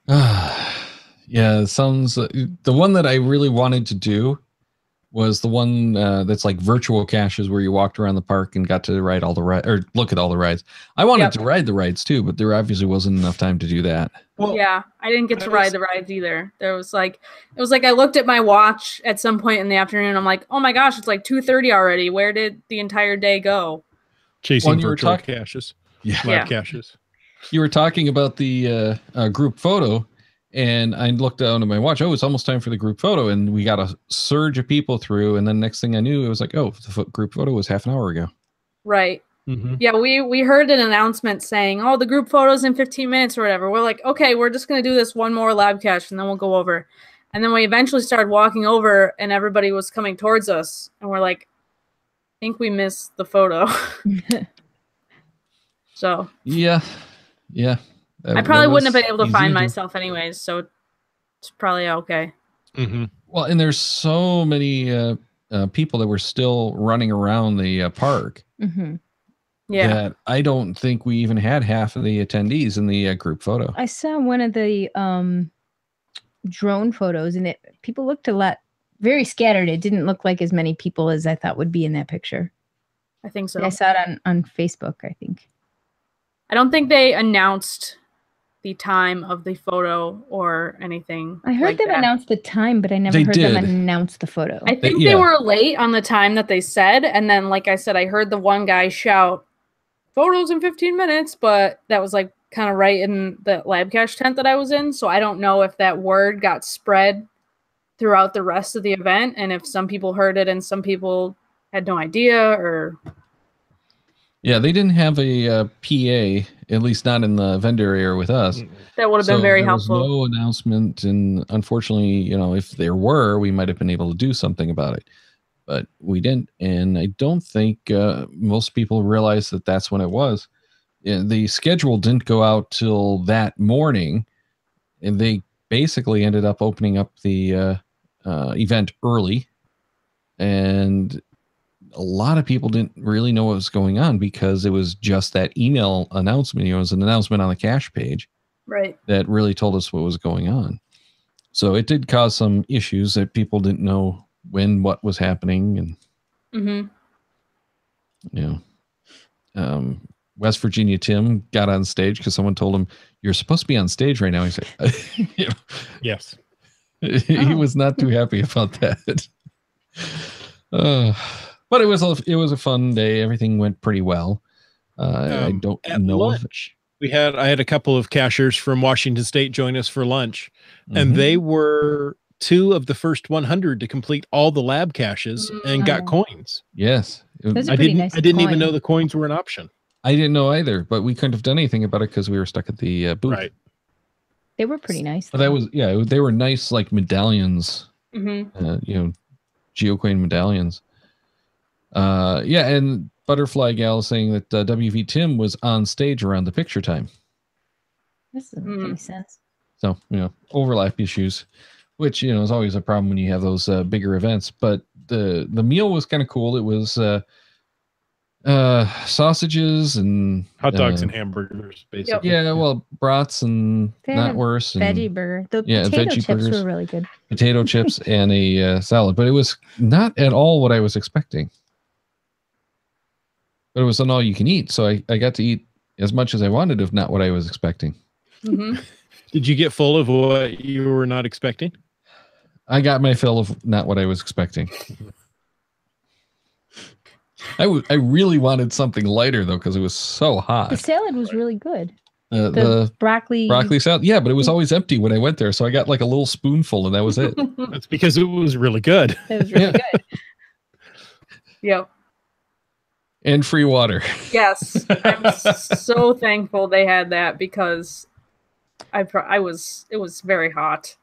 Yeah, it sounds. The one that I really wanted to do was the one that's like virtual caches where you walked around the park and got to ride all the rides or look at all the rides. I wanted to ride the rides too, but there obviously wasn't enough time to do that. Well, yeah, I didn't get to ride the rides either. It was like I looked at my watch at some point in the afternoon. I'm like, oh my gosh, it's like 2:30 already. Where did the entire day go? Chasing virtual caches. Lab caches. You were talking about the group photo. And I looked down at my watch. Oh, it's almost time for the group photo. And we got a surge of people through. And then next thing I knew, it was like, oh, the group photo was half an hour ago. Right. Mm-hmm. Yeah, we heard an announcement saying, oh, the group photo's in 15 minutes or whatever. We're like, okay, we're just going to do this one more lab cache and then we'll go over. And then we eventually started walking over and everybody was coming towards us. And we're like, I think we missed the photo. So. Yeah. I probably wouldn't have been able to find myself anyways, so it's probably okay. Mm-hmm. Well, and there's so many people that were still running around the park. Mm-hmm. Yeah, that I don't think we even had half of the attendees in the group photo. I saw one of the drone photos, and people looked very scattered. It didn't look like as many people as I thought would be in that picture. I think so. I saw it on Facebook, I think. I don't think they announced the time of the photo or anything. I heard them announce the time, but I never heard them announce the photo. I think they were late on the time that they said. And then, like I said, I heard the one guy shout, photos in 15 minutes, but that was like kind of right in the lab cache tent that I was in. So I don't know if that word got spread throughout the rest of the event. And if some people heard it and some people had no idea or... Yeah, they didn't have a PA, at least not in the vendor area with us. That would have been very helpful. There was no announcement, and unfortunately, if there were, we might have been able to do something about it. But we didn't, and I don't think most people realized that that's when it was. The schedule didn't go out till that morning, and they basically ended up opening up the event early, and a lot of people didn't really know what was going on because it was just that email announcement. It was an announcement on the cache page, right? That really told us what was going on. So it did cause some issues that people didn't know when what was happening, and West Virginia Tim got on stage because someone told him, "You're supposed to be on stage right now." He said, "Yes." He was not too happy about that. But it was a fun day. Everything went pretty well. I don't know. Lunch, I had a couple of cachers from Washington State join us for lunch, and they were 2 of the first 100 to complete all the lab caches and got coins. Yes, I didn't even know the coins were an option. I didn't know either, but we couldn't have done anything about it because we were stuck at the booth. Right. They were pretty nice. But that was they were nice, like medallions. GeoCoin medallions. And Butterfly Gal saying that WV Tim was on stage around the picture time. This doesn't make any sense. So, overlap issues, which, is always a problem when you have those bigger events. But the meal was kind of cool. It was sausages and hot dogs and hamburgers, basically. Yeah, well, brats and knotwurst and veggie burger. The potato chips were really good. Potato chips and a salad, but it was not at all what I was expecting. But it was an all you can eat, so I got to eat as much as I wanted, if not what I was expecting. Did you get full of what you were not expecting? I got my fill of not what I was expecting. I really wanted something lighter though, because it was so hot. The salad was really good. The broccoli salad, yeah, but it was always empty when I went there, so I got like a little spoonful, and that was it. That's because it was really good. It was really good. Yep. And free water. Yes, I'm so thankful they had that because it was very hot.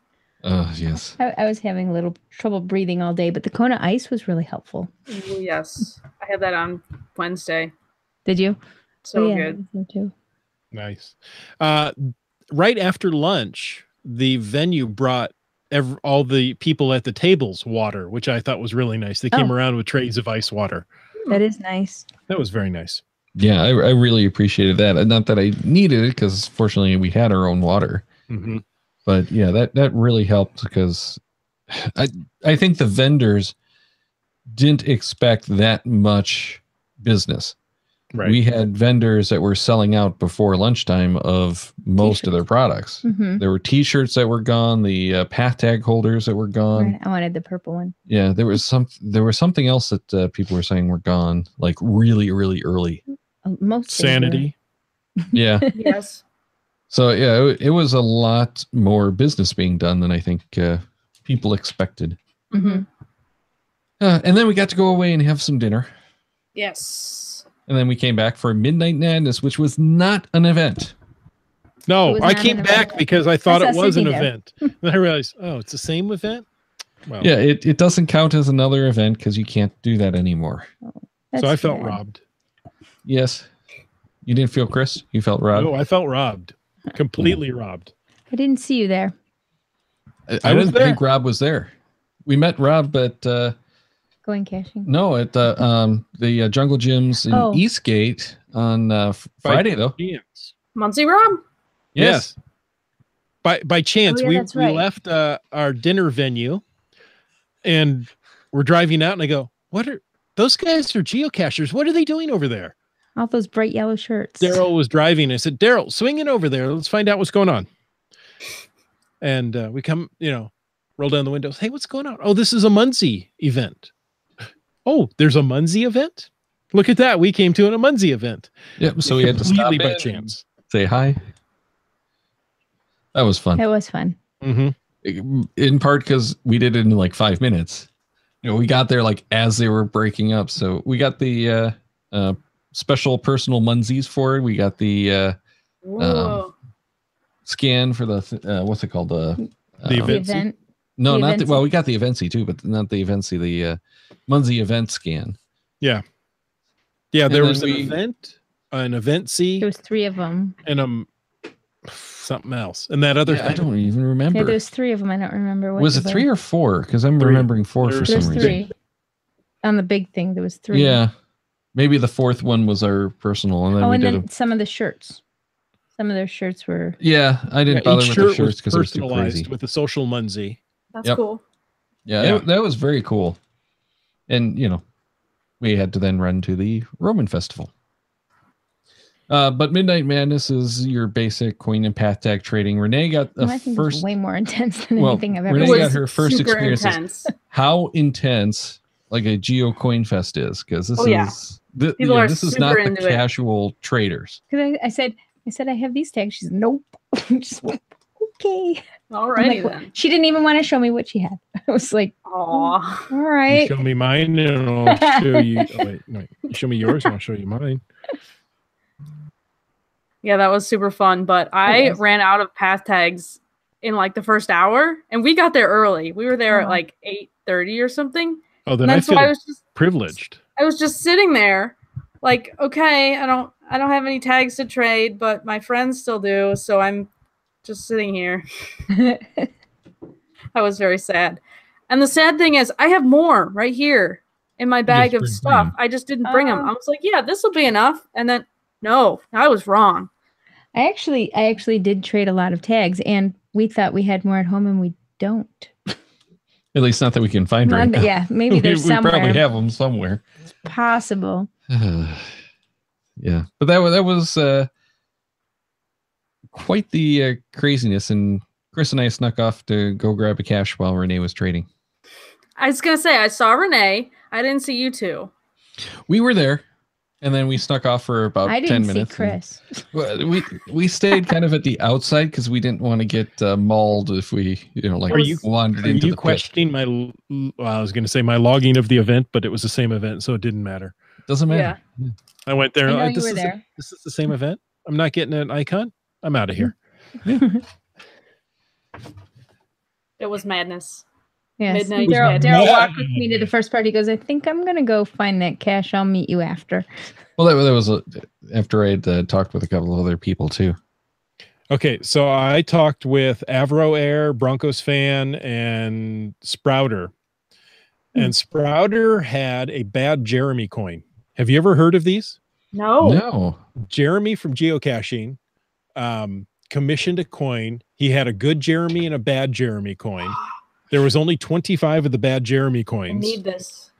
Oh yes. I was having a little trouble breathing all day, but the Kona ice was really helpful. Ooh, yes, I had that on Wednesday. Did you? So good. Me too. Nice. Right after lunch, the venue brought all the people at the tables water, which I thought was really nice. They came around with trays of ice water. That is nice. That was very nice. Yeah, I really appreciated that. Not that I needed it, because fortunately we had our own water. Mm-hmm. But yeah, that really helped, because I think the vendors didn't expect that much business. Right. We had vendors that were selling out before lunchtime of most of their products. Mm-hmm. There were T-shirts that were gone, the path tag holders that were gone. Right. I wanted the purple one. Yeah, there was something else that people were saying were gone, like really, really early. Most Sanity. Yeah. Yes. So yeah, it was a lot more business being done than I think people expected. Mm-hmm. And then we got to go away and have some dinner. Yes. And then we came back for Midnight Madness, which was not an event. No, I not came an back event. because I thought I it saw was an Sydney there. event. And I realized, it's the same event? Well, Yeah, it doesn't count as another event because you can't do that anymore. That's so I felt sad. robbed. Yes. You didn't feel, Chris? You felt robbed? No, I felt robbed. Completely robbed. I didn't see you there. I was didn't there. think Rob was there. We met Rob at Going cashing. no, at the Jungle Gyms in Eastgate on Friday, though. Chance. Muncie Rob? Yes. By chance, yeah, we that's right. left our dinner venue and we're driving out and I go, what are those guys are geocachers? What are they doing over there? All those bright yellow shirts. Daryl was driving. I said, Daryl, swing in over there. Let's find out what's going on. And we come, roll down the windows. Hey, what's going on? Oh, this is a Muncie event. Oh, there's a Muncie event? Look at that. We came to a Muncie event. Yep. So we had to stop Completely by in chance. say hi. That was fun. It was fun. Mm-hmm. In part because we did it in like 5 minutes. We got there like as they were breaking up. So we got the special personal Muncies for it. We got the scan for the what's it called? The event. No, the not Eventsy. well. We got the Eventsy too, but not the Eventsy. The Muncie event scan. Yeah. Yeah, there And was then an event C, There was 3 of them. and something else. And that other I thing. don't even remember. Yeah, there's 3 of them. I don't remember what Was it 3 or 4? Because I'm 3. remembering 4 for There's some There's reason. 3. On the big thing, there was 3. Yeah, maybe the 4th one was our personal, and then we and did. then some of the shirts. Some of their shirts were. Yeah, I didn't bother each with the shirt shirts was because it was too personalized crazy. with the social Muncie. That's Yep. cool. Yeah, Yeah. that was very cool. And, we had to then run to the Roman Festival. But Midnight Madness is your basic coin and path tag trading. Renee got the I think it was first. way more intense than Well, anything I've ever Renee It seen. was got her first super experiences. intense. How intense, like a Geo Coin Fest is, because this Oh, yeah. is People are this is super not the into it. casual traders. Because I said I have these tags. She's nope. Just, okay. I'm Alrighty like, then. she didn't even want to show me what she had. I was like, Aw. all You right. show me mine and I'll show you. Oh, wait. You show me yours and I'll show you mine. Yeah, that was super fun. But I was. ran out of path tags in like the first hour, and we got there early. We were there at Oh. like 8:30 or something. Oh, And then I then so feel I was privileged. just sitting there, like, okay, I don't have any tags to trade, but my friends still do, so I'm just sitting here. I was very sad. And the sad thing is, I have more right here in my bag of didn't stuff. bring 'em. I just didn't bring them. I was like, yeah, this will be enough. And then, no, I was wrong. I actually did trade a lot of tags, and we thought we had more at home, and we don't. At least not that we can find right now. Yeah, maybe there's we somewhere. probably have them somewhere. Possible. Yeah, but that was quite the craziness, and Chris and I snuck off to go grab a cache while Renee was trading. I was going to say, I saw Renee. I didn't see you two. We were there, and then we snuck off for about I 10 didn't see minutes. Chris. Well, we stayed kind of at the outside because we didn't want to get mauled if we Are you- wandered Are into you the pit. questioning my? Well, I was going to say my logging of the event, but it was the same event, so it didn't matter. Doesn't matter. I went there. I know and you this were is there. this is the same event. I'm not getting an icon. I'm out of here. It was madness. Yes. Midnight Daryl Magic. walked with me to the first part. He goes, I think I'm going to go find that cache. I'll meet you after. Well, that was after I had talked with a couple of other people too. Okay, so I talked with Avro Air, Broncos fan, and Sprouter. And Sprouter had a bad Jeremy coin. Have you ever heard of these? No. Jeremy from geocaching commissioned a coin. He had a good Jeremy and a bad Jeremy coin. There was only 25 of the bad Jeremy coins. I need this.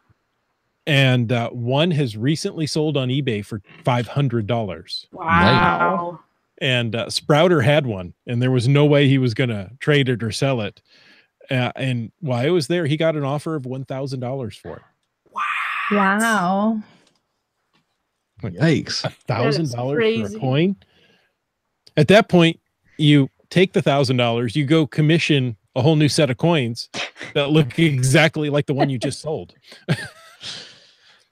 And one has recently sold on eBay for $500. Wow. And Sprouter had one, and there was no way he was going to trade it or sell it. And while I was there, he got an offer of $1,000 for it. Wow. Yikes. $1,000 for a coin. At that point, you take the $1,000, you go commission a whole new set of coins that look exactly like the one you just sold.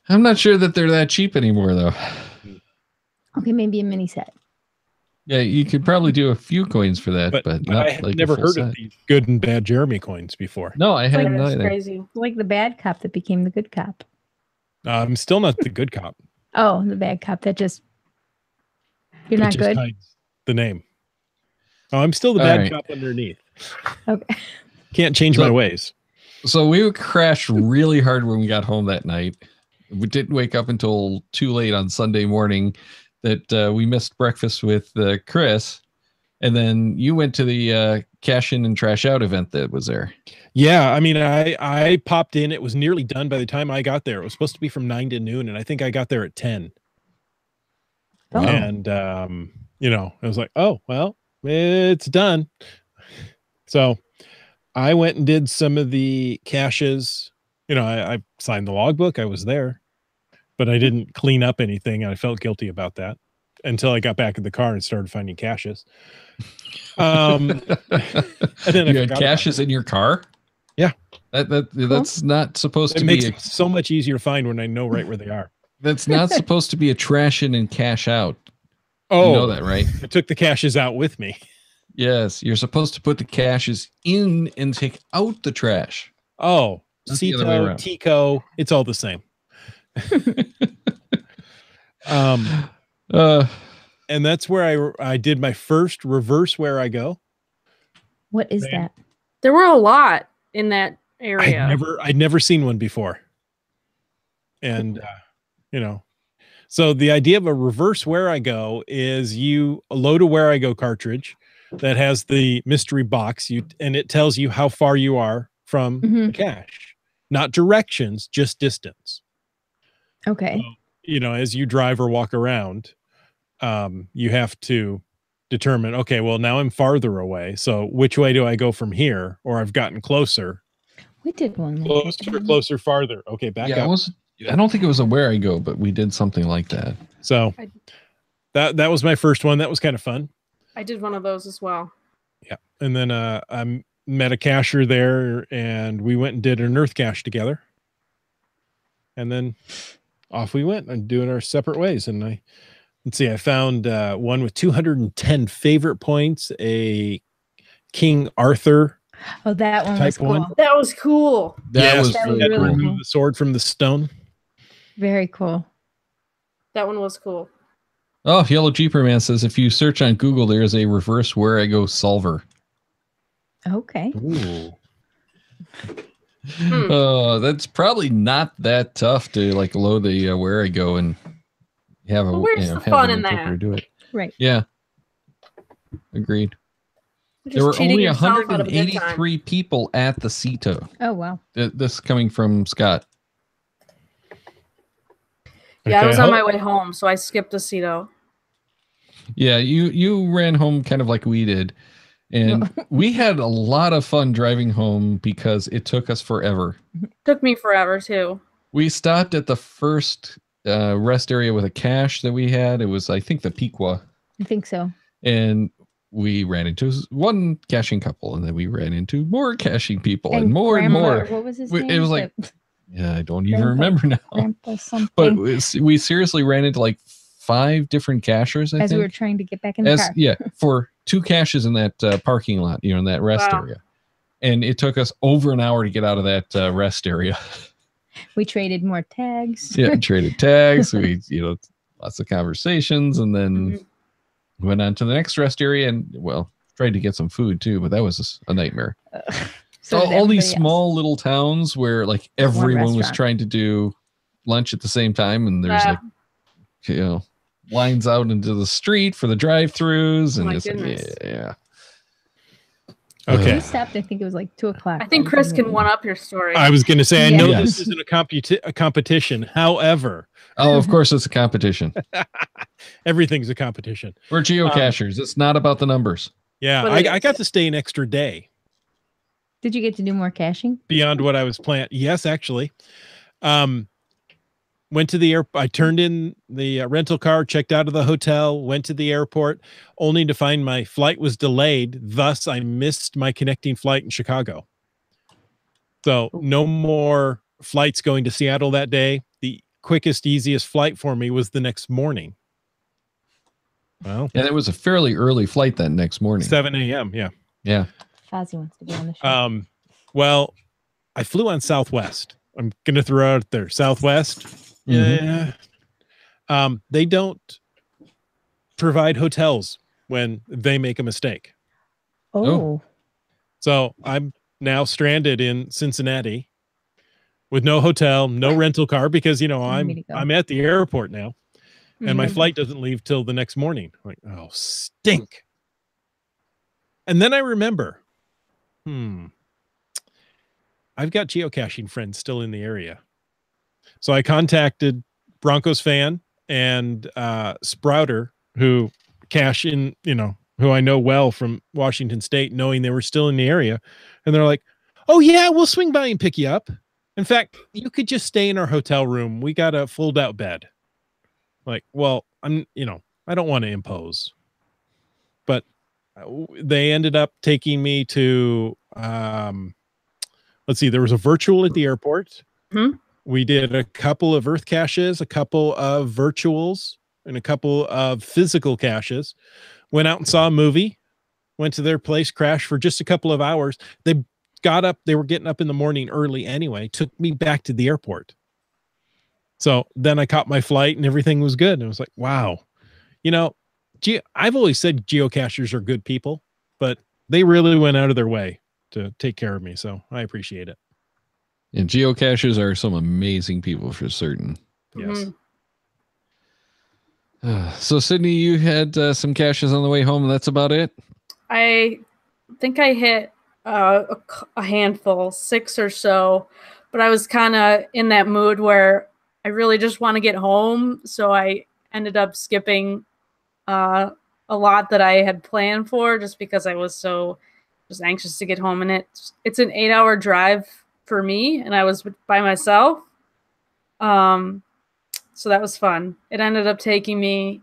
I'm not sure that they're that cheap anymore, though. Okay, maybe a mini set. Yeah, you could probably do a few coins for that, but not I had like never heard of these good and bad Jeremy coins before. No, I hadn't That's either. crazy. Like the bad cop that became the good cop. I'm still not the good cop. Oh, the bad cop that just... You're It not just good? hides the name. Oh, I'm still the bad cop underneath. Okay. Can't change my ways. So we crashed really hard when we got home that night. We didn't wake up until too late on Sunday morning that we missed breakfast with Chris. And then you went to the cash in and trash out event that was there. Yeah, I mean, I popped in. It was nearly done by the time I got there. It was supposed to be from 9 to noon, and I think I got there at 10. Oh. And, you know, I was like, oh, well, it's done. So I went and did some of the caches. You know, I signed the logbook. I was there, but I didn't clean up anything. I felt guilty about that until I got back in the car and started finding caches. And then you had caches in your car? Yeah. That's not supposed to be. It makes it so much easier to find when I know right where they are. That's not supposed to be a trash in and cash out. Oh, you know that, right? I took the caches out with me. Yes, you're supposed to put the caches in and take out the trash. Oh, Cito, Tico, it's all the same. And that's where I did my first reverse where I go. What is that? There were a lot in that area. I'd never seen one before. And you know, so the idea of a reverse where I go is you load a where I go cartridge that has the mystery box, and it tells you how far you are from the cache. Not directions, just distance. Okay. So, you know, as you drive or walk around, you have to determine, okay, well, now I'm farther away. So which way do I go from here? Or I've gotten closer. We did one. Like Closer, farther. Okay, back up. I don't think it was a where I go, but we did something like that. So that was my first one. That was kind of fun. I did one of those as well. Yeah. And then I met a cacher there, and we went and did an earth cache together. And then off we went and doing our separate ways. And let's see, I found one with 210 favorite points, a King Arthur. Oh, that one was cool. One. That was cool. That was really cool. Remove the sword from the stone. Very cool. That one was cool. Oh, Yellow Jeeper Man says if you search on Google, there's a reverse where I go solver. Okay. Ooh. That's probably not that tough to like load the where I go and have where's the fun in that? Do it. Right. Yeah. Agreed. There were only 183 people at the Cito. Oh, wow. This coming from Scott. Yeah, I was on my way home, so I skipped the Cito. Yeah, you ran home kind of like we did. And we had a lot of fun driving home because it took us forever. Took me forever, too. We stopped at the first rest area with a cache that we had. It was, I think, the Pequot. I think so. And we ran into one caching couple, and then we ran into more caching people and more and more. What was his name? It was like, I don't even remember now. Grandpa something. But we seriously ran into like 5 different cachers, I think. We were trying to get back in the car. Yeah, for 2 caches in that parking lot, in that rest area. And it took us over an hour to get out of that rest area. We traded more tags. Yeah, traded tags. We, lots of conversations, and then went on to the next rest area, and tried to get some food too, but that was a nightmare. So all these small little towns where like everyone was trying to do lunch at the same time, and there's lines out into the street for the drive-throughs, and it's like, Okay. We stopped, I think it was like 2 o'clock. I think Chris can one up your story. I was going to say, I know this isn't a competition. However. Oh, of course it's a competition. Everything's a competition. We're geocachers. It's not about the numbers. Yeah. I got to stay an extra day. Did you get to do more caching? Beyond what I was planning. Yes, actually. Went to the airport. I turned in the rental car, checked out of the hotel, went to the airport, only to find my flight was delayed. Thus, I missed my connecting flight in Chicago. So no more flights going to Seattle that day. The quickest, easiest flight for me was the next morning. Well, yeah, it was a fairly early flight that next morning. 7 a.m. Yeah. Yeah. Fozzie wants to be on the show. Well, I flew on Southwest. I'm going to throw out there. Southwest. Yeah. They don't provide hotels when they make a mistake. Oh. So I'm now stranded in Cincinnati with no hotel, no rental car, because I'm at the airport now, and my flight doesn't leave till the next morning. I'm like, oh, stink. And then I remember, I've got geocaching friends still in the area. So I contacted Broncos fan and Sprouter, who cache in, who I know well from Washington State, knowing they were still in the area. And they're like, oh, yeah, we'll swing by and pick you up. In fact, you could just stay in our hotel room. We got a fold out bed. Like, well, I don't want to impose. But they ended up taking me to, let's see, there was a virtual at the airport. We did a couple of earth caches, a couple of virtuals, and a couple of physical caches. Went out and saw a movie, went to their place, crashed for just a couple of hours. They were getting up in the morning early anyway, took me back to the airport. So then I caught my flight and everything was good. And I was like, wow, I've always said geocachers are good people, but they really went out of their way to take care of me. So I appreciate it. And geocachers are some amazing people for certain. Yes. So Sydney, you had some caches on the way home, and that's about it? I think I hit a handful, 6 or so, but I was kind of in that mood where I really just want to get home. So I ended up skipping a lot that I had planned for just because I was so just anxious to get home. And it's an 8-hour drive for me, and I was by myself. So that was fun. It ended up taking me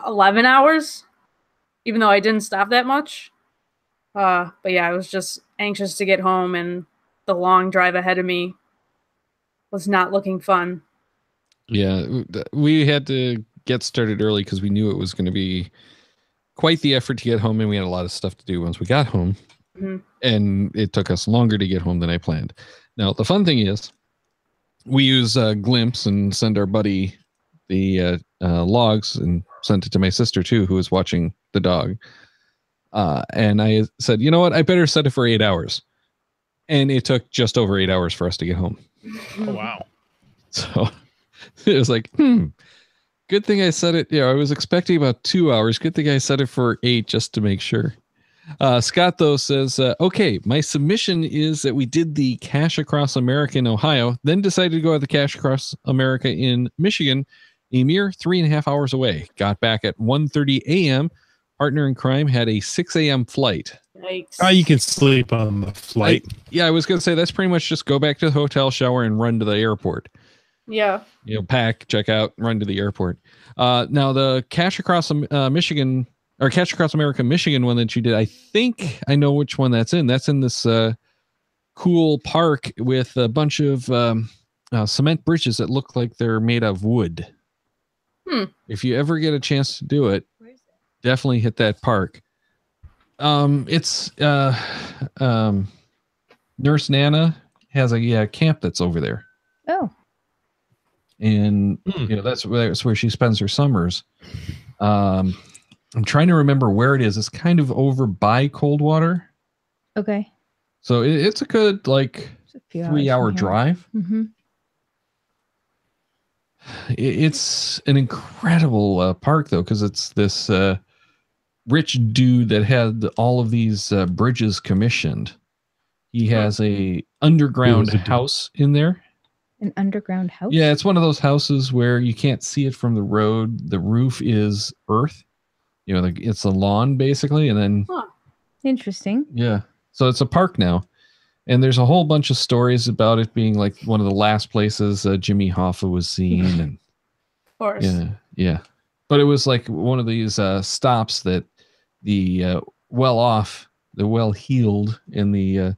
11 hours, even though I didn't stop that much. But yeah, I was just anxious to get home, and the long drive ahead of me was not looking fun. Yeah, we had to get started early because we knew it was going to be quite the effort to get home, and we had a lot of stuff to do once we got home. And it took us longer to get home than I planned. Now, the fun thing is we use Glimpse and send our buddy the logs, and sent it to my sister too, who was watching the dog. And I said, you know what? I better set it for 8 hours. And it took just over 8 hours for us to get home. Oh, wow. So it was like, good thing I set it. I was expecting about 2 hours. Good thing I set it for 8 just to make sure. Scott, though, says, okay, my submission is that we did the Cache Across America in Ohio, then decided to go to the Cache Across America in Michigan, a mere 3.5 hours away. Got back at 1:30 a.m. Partner in crime had a 6 a.m. flight. Yikes. You can sleep on the flight. I was going to say, that's pretty much just go back to the hotel, shower, and run to the airport. Yeah. Pack, check out, run to the airport. Now, the Cache Across Michigan... or Cache Across America, Michigan one that you did, I think I know which one that's in. That's in this cool park with a bunch of cement bridges that look like they're made of wood. If you ever get a chance to do it, definitely hit that park. It's Nurse Nana has a camp that's over there. Oh. And that's where she spends her summers. I'm trying to remember where it is. It's kind of over by Coldwater. Okay. So it's a good 3-hour drive. Mm-hmm. It's an incredible park though, because it's this rich dude that had all of these bridges commissioned. He has a underground house in there. An underground house? Yeah, it's one of those houses where you can't see it from the road. The roof is earth. It's a lawn basically, and then Interesting. Yeah. So it's a park now. And there's a whole bunch of stories about it being like one of the last places Jimmy Hoffa was seen. And of course. Yeah. But it was like one of these stops that the well-off, the well-heeled, and the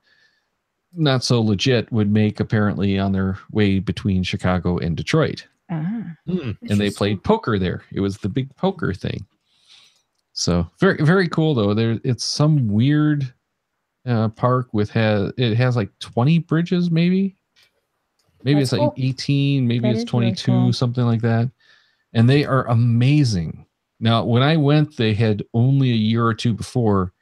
not so legit would make apparently on their way between Chicago and Detroit. Ah. And they played poker there. It was the big poker thing. So very, very cool though. It's some weird park it has like 20 bridges, maybe That's it's cool. like 18, maybe That it's is 22, really cool. something like that. And they are amazing. Now, when I went, they had only a year or two before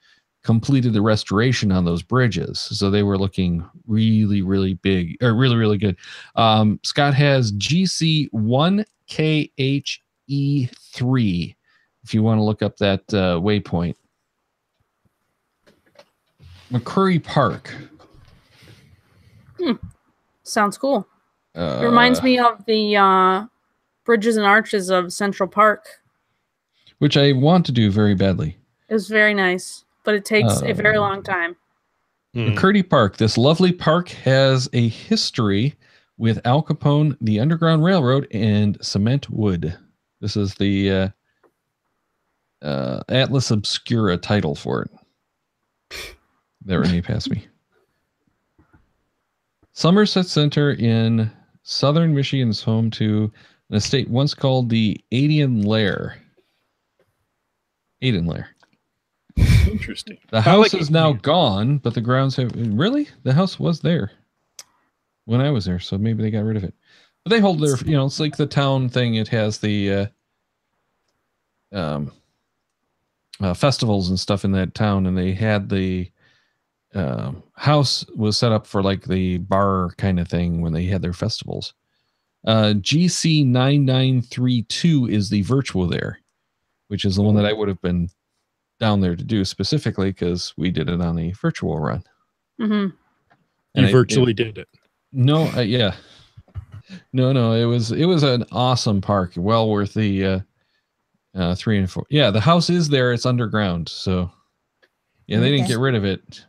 completed the restoration on those bridges. So they were looking really, really big, or really, really good. Scott has GC1KHE3 if you want to look up that waypoint. McCurry Park. Sounds cool. It reminds me of the Bridges and Arches of Central Park. Which I want to do very badly. It was very nice, but it takes a very long time. McCurdy Park. This lovely park has a history with Al Capone, the Underground Railroad, and cement wood. This is the Atlas Obscura title for it. That Renee passed me. Somerset Center in southern Michigan is home to an estate once called the Aiden Lair. Interesting. The house is now gone, but the grounds have... Really? The house was there when I was there, so maybe they got rid of it. But they hold their... it's like the town thing. It has the festivals and stuff in that town, and they had the house was set up for like the bar kind of thing when they had their festivals. GC9932 is the virtual there, which is the one that I would have been down there to do specifically because we did it on a virtual run. Mm-hmm. You virtually did it. No, yeah. No, it was an awesome park. Well worth the 3 and 4. Yeah, the house is there. It's underground. So yeah, they didn't get rid of it.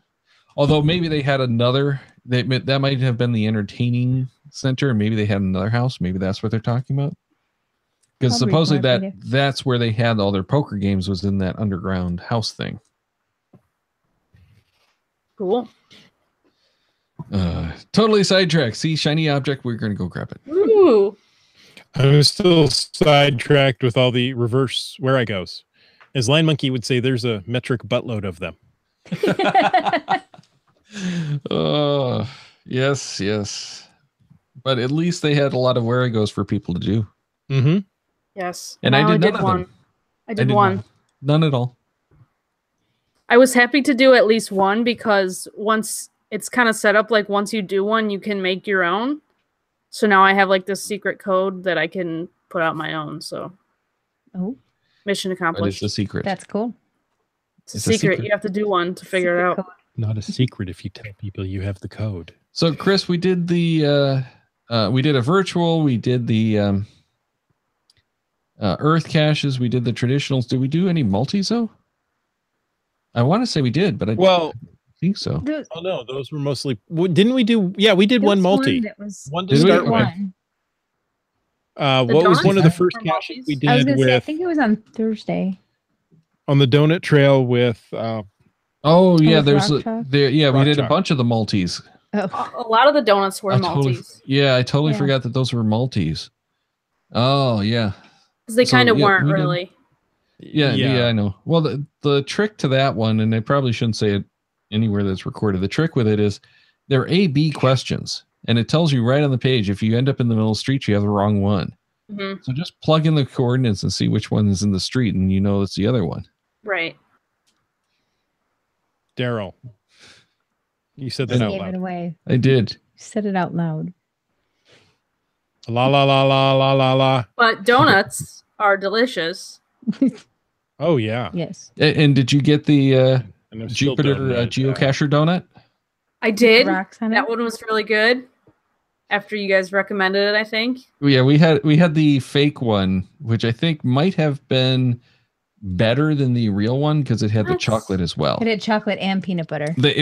Although maybe they had another, that might have been the entertaining center. And maybe they had another house. Maybe that's what they're talking about. Because supposedly that's where they had all their poker games, was in that underground house thing. Cool. Totally sidetracked. See, shiny object. We're going to go grab it. Ooh. I'm still sidetracked with all the reverse where I goes. As Line Monkey would say, there's a metric buttload of them. Yes. But at least they had a lot of where I goes for people to do. Mm-hmm. Yes. And I did none of one. them. I did one. None at all. I was happy to do at least one because once it's kind of set up, like once you do one, you can make your own. So now I have like this secret code that I can put out my own. So, mission But accomplished. it's a secret. That's cool. It's a secret. You have to do one to figure it out. Code. Not a secret if you tell people you have the code. So, Chris, we did the we did a virtual. We did the Earth caches. We did the traditionals. Did we do any multis though? I want to say we did, but I think so. Oh no, those were mostly. Didn't we do? Yeah, we did one multi. One to start with. What was one of the first caches we did? I was going to say, I think it was on Thursday. On the donut trail with. We did Rock a bunch of the multis. Oh. A lot of the donuts were multis. I totally forgot that those were multis. Oh yeah, because they kind of weren't really. Yeah, I know. Well, the trick to that one, and I probably shouldn't say it anywhere that's recorded. The trick with it is they're A/B questions, and it tells you right on the page if you end up in the middle of the street, you have the wrong one. Mm-hmm. So just plug in the coordinates and see which one is in the street, and you know it's the other one. Right. Daryl, you said that out Gave it loud. away. I did. You said it out loud. La la la la la la la. But donuts are delicious. Oh yeah. Yes. And did you get the And I'm still Jupiter doing that, geocacher donut? I did. Rocks on it. That one was really good. After you guys recommended it, I think. Yeah, we had the fake one, which I think might have been better than the real one because it had the What? chocolate as well. It had chocolate and peanut butter. They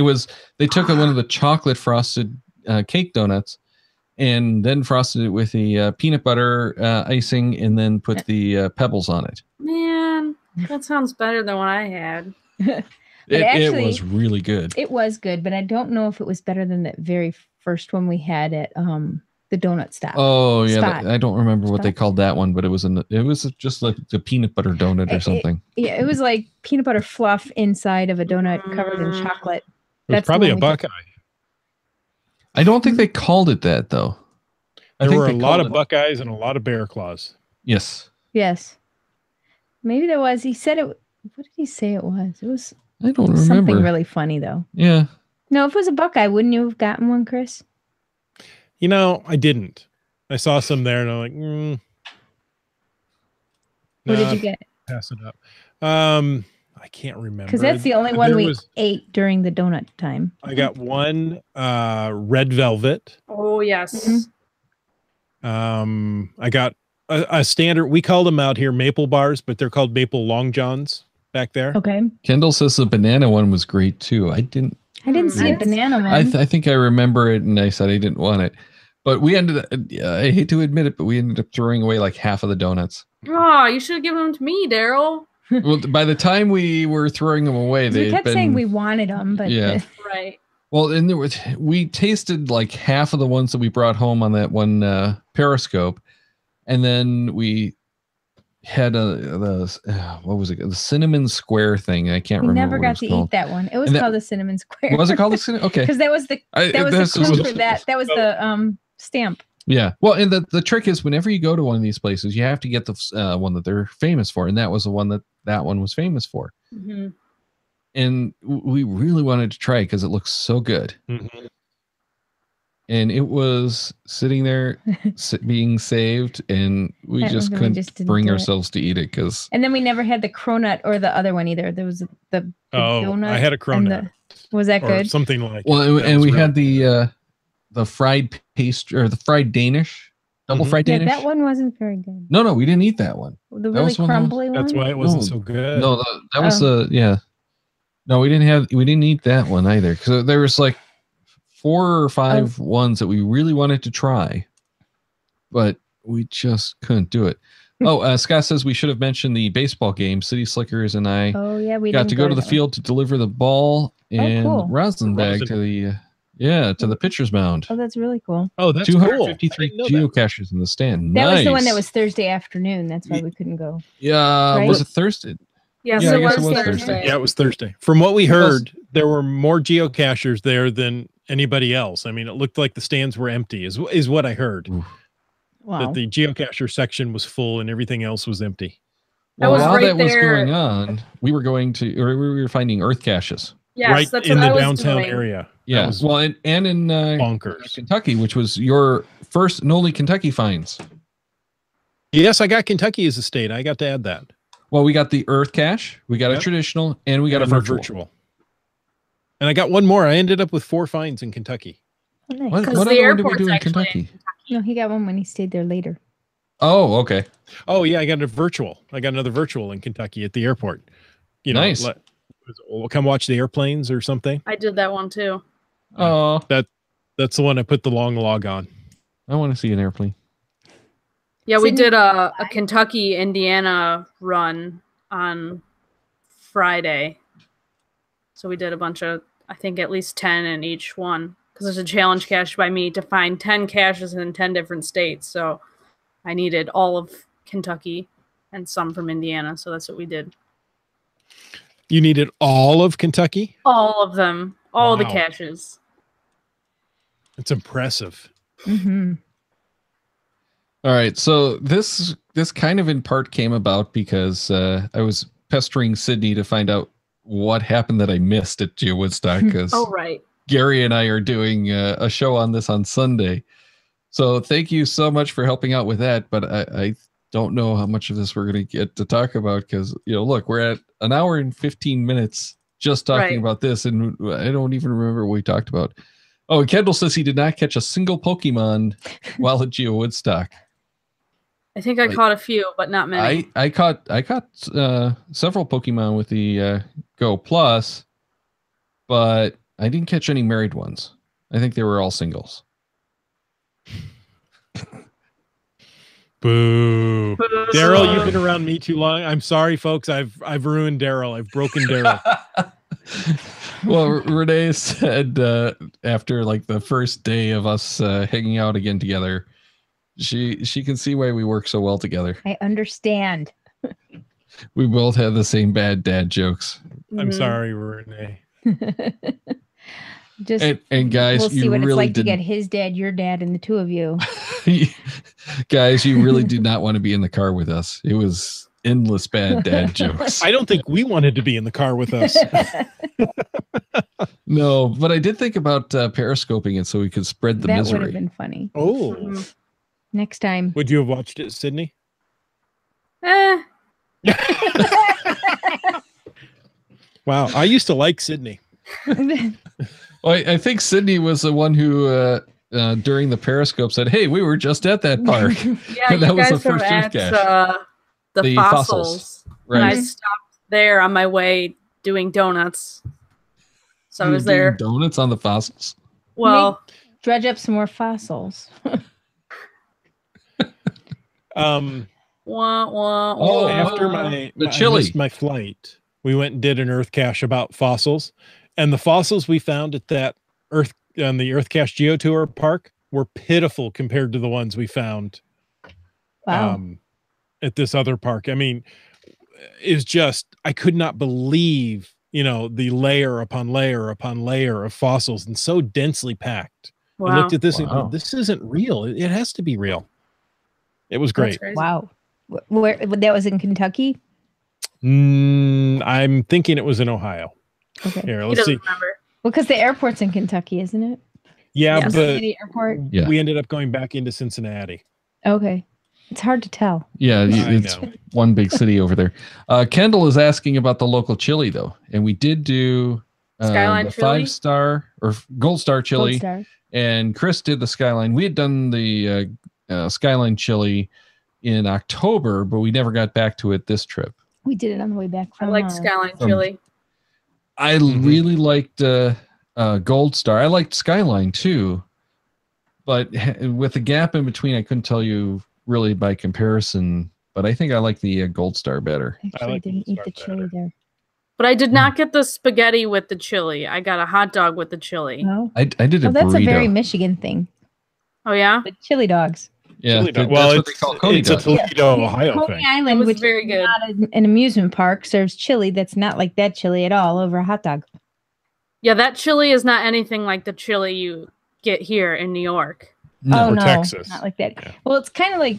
took one of the chocolate frosted cake donuts and then frosted it with the peanut butter icing and then put the pebbles on it. Man, that sounds better than what I had. It was really good. It was good, but I don't know if it was better than the very first one we had at the donut stop. Oh yeah, Spot. I don't remember what they Spot. called that one, but it was just like the peanut butter donut or something. Yeah, it was like peanut butter fluff inside of a donut covered in chocolate. It was That's the probably one a we Buckeye. I don't think they called it that though. There were a lot called of it- Buckeyes and a lot of Bear Claws. Yes. Yes. Maybe there was. He said it. What did he say it was? It was I don't remember. something really funny though. Yeah. No, if it was a Buckeye, wouldn't you have gotten one, Chris? You know, I didn't. I saw some there, and I'm like, What did nah, you get? pass it up. I can't remember Because that's the only one There we was- ate during the donut time. I got one red velvet. Oh yes. I got a standard. We call them out here maple bars, but they're called maple long johns back there. Okay. Kendall says the banana one was great too. I didn't I didn't see a Nice. banana one. I think I remember it and I said I didn't want it. But we ended up, I hate to admit it, but we ended up throwing away like half of the donuts. Oh, you should have given them to me, Daryl. Well, by the time we were throwing them away, 'Cause they we kept saying we wanted them, but Yeah. Right. well, and we tasted like half of the ones that we brought home on that one Periscope, and then we had what was it? The cinnamon square thing. I can't we remember. never what it got was to called. eat that one. It was And that- called the cinnamon square. Was it called the cinnamon? Okay. Because that was the clue for that. That was the stamp. Yeah. Well, and the trick is whenever you go to one of these places, you have to get the one that they're famous for, and that was the one that one was famous for. Mm-hmm. And we really wanted to try it because it looks so good. Mhm. And it was sitting there being saved, and we And just then we couldn't just didn't bring do it. ourselves to eat it because And then we never had the cronut or the other one either. There was the Oh, donut. I had a and cronut was that or good? something like. well, that and was we really had the fried pastry or the fried Danish, double Mhm. fried Yeah, Danish. that one wasn't very good. No, we didn't eat that one. The That really was one of those- crumbly one. That's why it wasn't No, so good. No, that was yeah. No, we didn't eat that one either because there was like 4 or 5 ones that we really wanted to try, but we just couldn't do it. Oh, Scott says we should have mentioned the baseball game. City Slickers and I Oh yeah, we got didn't to go to the that one. field to deliver the ball and cool. rosin bag Rosin. to the pitcher's mound. Oh, that's really cool. Oh, that's cool. 253 I didn't know that. geocachers in the stand. That nice. was the one that was Thursday afternoon. That's why we couldn't go. Yeah, Right? was it Thursday? Yes, Yeah, I it guess was it was Thursday. Thursday. Yeah, it was Thursday. From what we It was- heard, there were more geocachers there than anybody else. I mean, it looked like the stands were empty, is what I heard. Oof. Wow. That the geocacher section was full and everything else was empty. Well, was while right that was there. going on, we were finding earth caches. Yes, right that's in what the I was downtown doing. area. Yeah, That was well, and in bonkers. Kentucky, which was your first and only Kentucky finds. Yes, I got Kentucky as a state. I got to add that. Well, we got the earth cache, we got a Yep. traditional, and we got a And virtual. And I got one more. I ended up with 4 finds in Kentucky. Oh, nice. What, 'Cause what the other one did we airport's do in actually in Kentucky? No, he got one when he stayed there later. Oh, okay. Oh yeah, I got a virtual. I got another virtual in Kentucky at the airport. You know, Nice. come watch the airplanes or something. I did that one too. Oh, That's the one I put the long log on. I want to see an airplane. Yeah, we Sydney- did a Kentucky, Indiana run on Friday. So we did a bunch of, I think at least 10 in each one. Because there's a challenge cache by me to find 10 caches in 10 different states. So I needed all of Kentucky. and some from Indiana. So that's what we did. You needed all of Kentucky? All of them. All the Wow. caches. It's impressive. Mm-hmm. All right, so this kind of in part came about because I was pestering Sydney to find out what happened that I missed at GeoWoodstock, because Oh, right. Gary and I are doing a show on this on Sunday. So thank you so much for helping out with that. But I don't know how much of this we're going to get to talk about, because, look, we're at an hour and 15 minutes just talking about this, and I don't even remember what we talked about. Oh, Kendall says he did not catch a single Pokemon while at GeoWoodstock. I think I caught a few, but not many. I caught several Pokemon with the Go Plus, but I didn't catch any married ones. I think they were all singles. Boo. Daryl, you've been around me too long. I'm sorry, folks. I've ruined Daryl. I've broken Daryl. Well, Renee said after like the first day of us hanging out again together, she can see why we work so well together. I understand. We both have the same bad dad jokes. I'm sorry, Renee. And guys, we'll see you what really it's like to get his dad, your dad, and the two of you. Guys, you really did not want to be in the car with us. It was endless bad dad jokes. I don't think we wanted to be in the car with us. No, but I did think about periscoping it so we could spread the misery. That would have been funny. Oh. Next time. Would you have watched it, Sydney? Eh. Wow. I used to like Sydney. Well, I think Sydney was the one who, during the periscope, said, "Hey, we were just at that park." Yeah, that you was guys the first were at cache. the fossils. Right. And I stopped there on my way doing donuts. So I was there. Donuts on the fossils. Well, dredge up some more fossils. After my chili. I missed my flight, we went and did an earth cache about fossils, and the fossils we found at that the Earth Cache Geo Tour park were pitiful compared to the ones we found at this other park. I mean, is just, I could not believe, the layer upon layer upon layer of fossils, and so densely packed. Wow. I looked at this and go, this isn't real. It has to be real. It was great. Wow. Where that was in Kentucky? I'm thinking it was in Ohio. Okay. Here, let's see. Remember. Well, because the airport's in Kentucky, isn't it? Yeah, but City Airport. Yeah. We ended up going back into Cincinnati. Okay. It's hard to tell. Yeah, it's one big city over there. Kendall is asking about the local chili, though. And we did do Skyline the chili? 5-star or Gold Star chili. Gold Star. And Chris did the Skyline. We had done the Skyline chili in October, but we never got back to it this trip. We did it on the way back I from like Skyline chili. I really liked Gold Star. I liked Skyline too, but with the gap in between, I couldn't tell you really by comparison. But I think I like the Gold Star better. Actually, I didn't eat the chili there. But I did not get the spaghetti with the chili. I got a hot dog with the chili. No. I did a That's burrito. a very Michigan thing. Oh, yeah? The chili dogs. Yeah, Well, that's what they call Coney it's a dogs. Toledo, Ohio Coney thing. Island, was which very is good. not an amusement park, serves chili that's not like that chili at all over a hot dog. Yeah, that chili is not anything like the chili you get here in New York. No. Oh, Or no, Texas. not like that. Yeah. Well, it's kind of like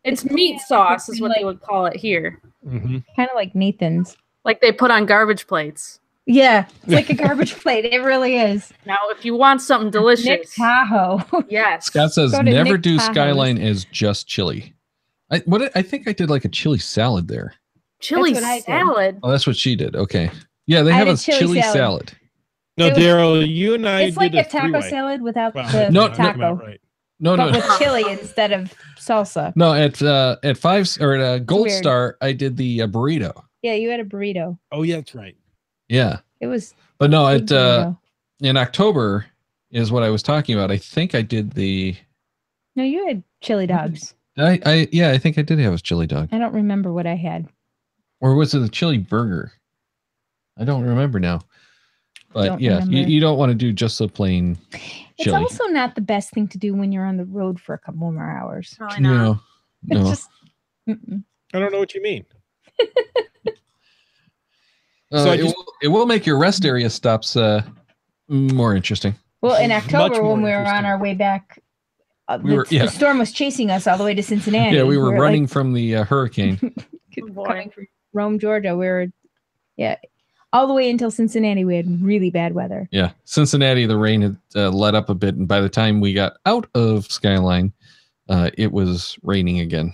It's meat sauce is what they would call it here. kind of like Nathan's. Like they put on garbage plates. Yeah, it's like a garbage plate. It really is. Now, if you want something Nick delicious, Tahoe. yes. Scott says Go to never Nick do Tahoe's. Skyline as just chili. I think I did like a chili salad there. Chili That's what I did. salad. Oh, that's what she did. Okay. Yeah, they I have a did chili chili salad. salad. No, It was- Daryl, you and I It's like did a taco three-way. salad without Well, the No, taco, right. No, but no. with chili instead of salsa. No, at Gold weird. Star, I did the burrito. Yeah, you had a burrito. Oh, yeah, that's right. Yeah. It was But no, big burrito. in October is what I was talking about. I think I did No, you had chili dogs. I think I did have a chili dog. I don't remember what I had. Or was it a chili burger? I don't remember now. But Don't yeah, remember. you don't want to do just a plain It's chili. also not the best thing to do when you're on the road for a couple more hours. Probably not. No. It's just, I don't know what you mean. So it will make your rest area stops more interesting. Well, in October when we were on interesting. our way back, the storm was chasing us all the way to Cincinnati. Yeah, we were running from the hurricane. Coming from Rome, Georgia. We were, all the way until Cincinnati, we had really bad weather. Yeah, Cincinnati, the rain had let up a bit, and by the time we got out of Skyline, it was raining again.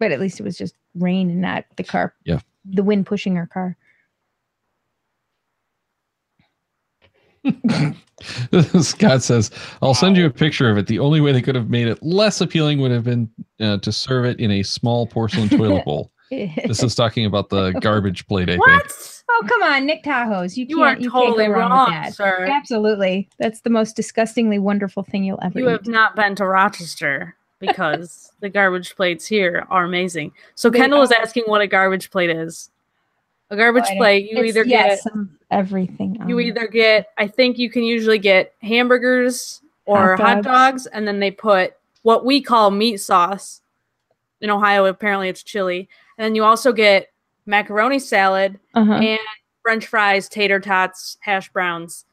But at least it was just rain and not the car. Yeah, the wind pushing our car. Scott says, I'll send you a picture of it. The only way they could have made it less appealing would have been to serve it in a small porcelain toilet bowl. This is talking about the garbage plate, I think. Oh, come on, Nick Tahoe's. You are can't totally go wrong with that. sir. Absolutely. That's the most disgustingly wonderful thing you'll ever You eat. have not been to Rochester because the garbage plates here are amazing. So Kendall is asking what a garbage plate is. A garbage plate, you either get everything. You either get, I think you can usually get hamburgers or hot dogs, and then they put what we call meat sauce. In Ohio, apparently it's chili. And then you also get macaroni salad and French fries, tater tots, hash browns,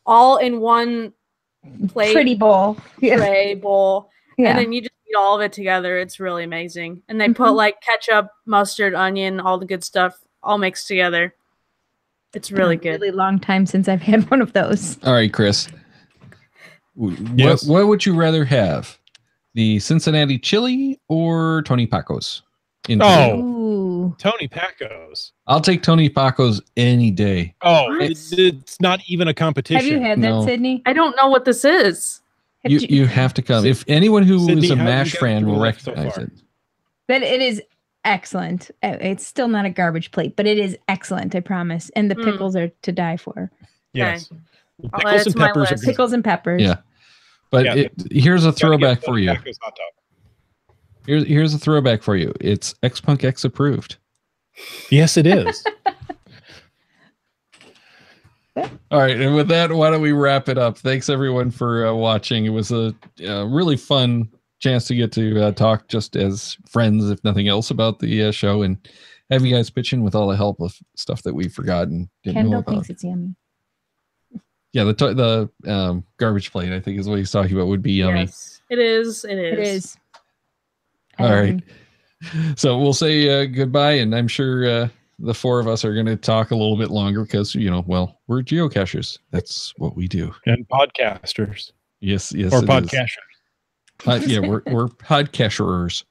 all in one plate. Pretty bowl. Tray bowl. Yeah. And then you just eat all of it together. It's really amazing. And they put like ketchup, mustard, onion, all the good stuff all mixed together. It's really good. Really long time since I've had one of those. All right, Chris. Yes. What would you rather have? The Cincinnati chili or Tony Paco's? Tony Paco's. I'll take Tony Paco's any day. Oh, it's not even a competition. Have you had that, Sydney? I don't know what this is. You have to come. If anyone who Sydney, is a how MASH you fan got will through recognize so it. But it is excellent. It's still not a garbage plate, but it is excellent, I promise. And the pickles are to die for. Yes. Okay. Pickles and peppers are good. Pickles and peppers. Yeah. But here's a throwback for you. Paco's hot dog. Here's a throwback for you. It's X-Punk X approved. Yes, it is. All right, and with that, why don't we wrap it up? Thanks everyone for watching. It was a really fun chance to get to talk just as friends, if nothing else, about the show, and have you guys pitch in with all the help of stuff that we've forgotten. Kendall thinks it's yummy. Yeah, the garbage plate, I think, is what he's talking about. Would be yummy. Yes, it is. It is. All right. So we'll say goodbye, and I'm sure the four of us are going to talk a little bit longer because, we're geocachers. That's what we do. And podcasters. Yes. Or podcasters. Yeah, we're podcasters.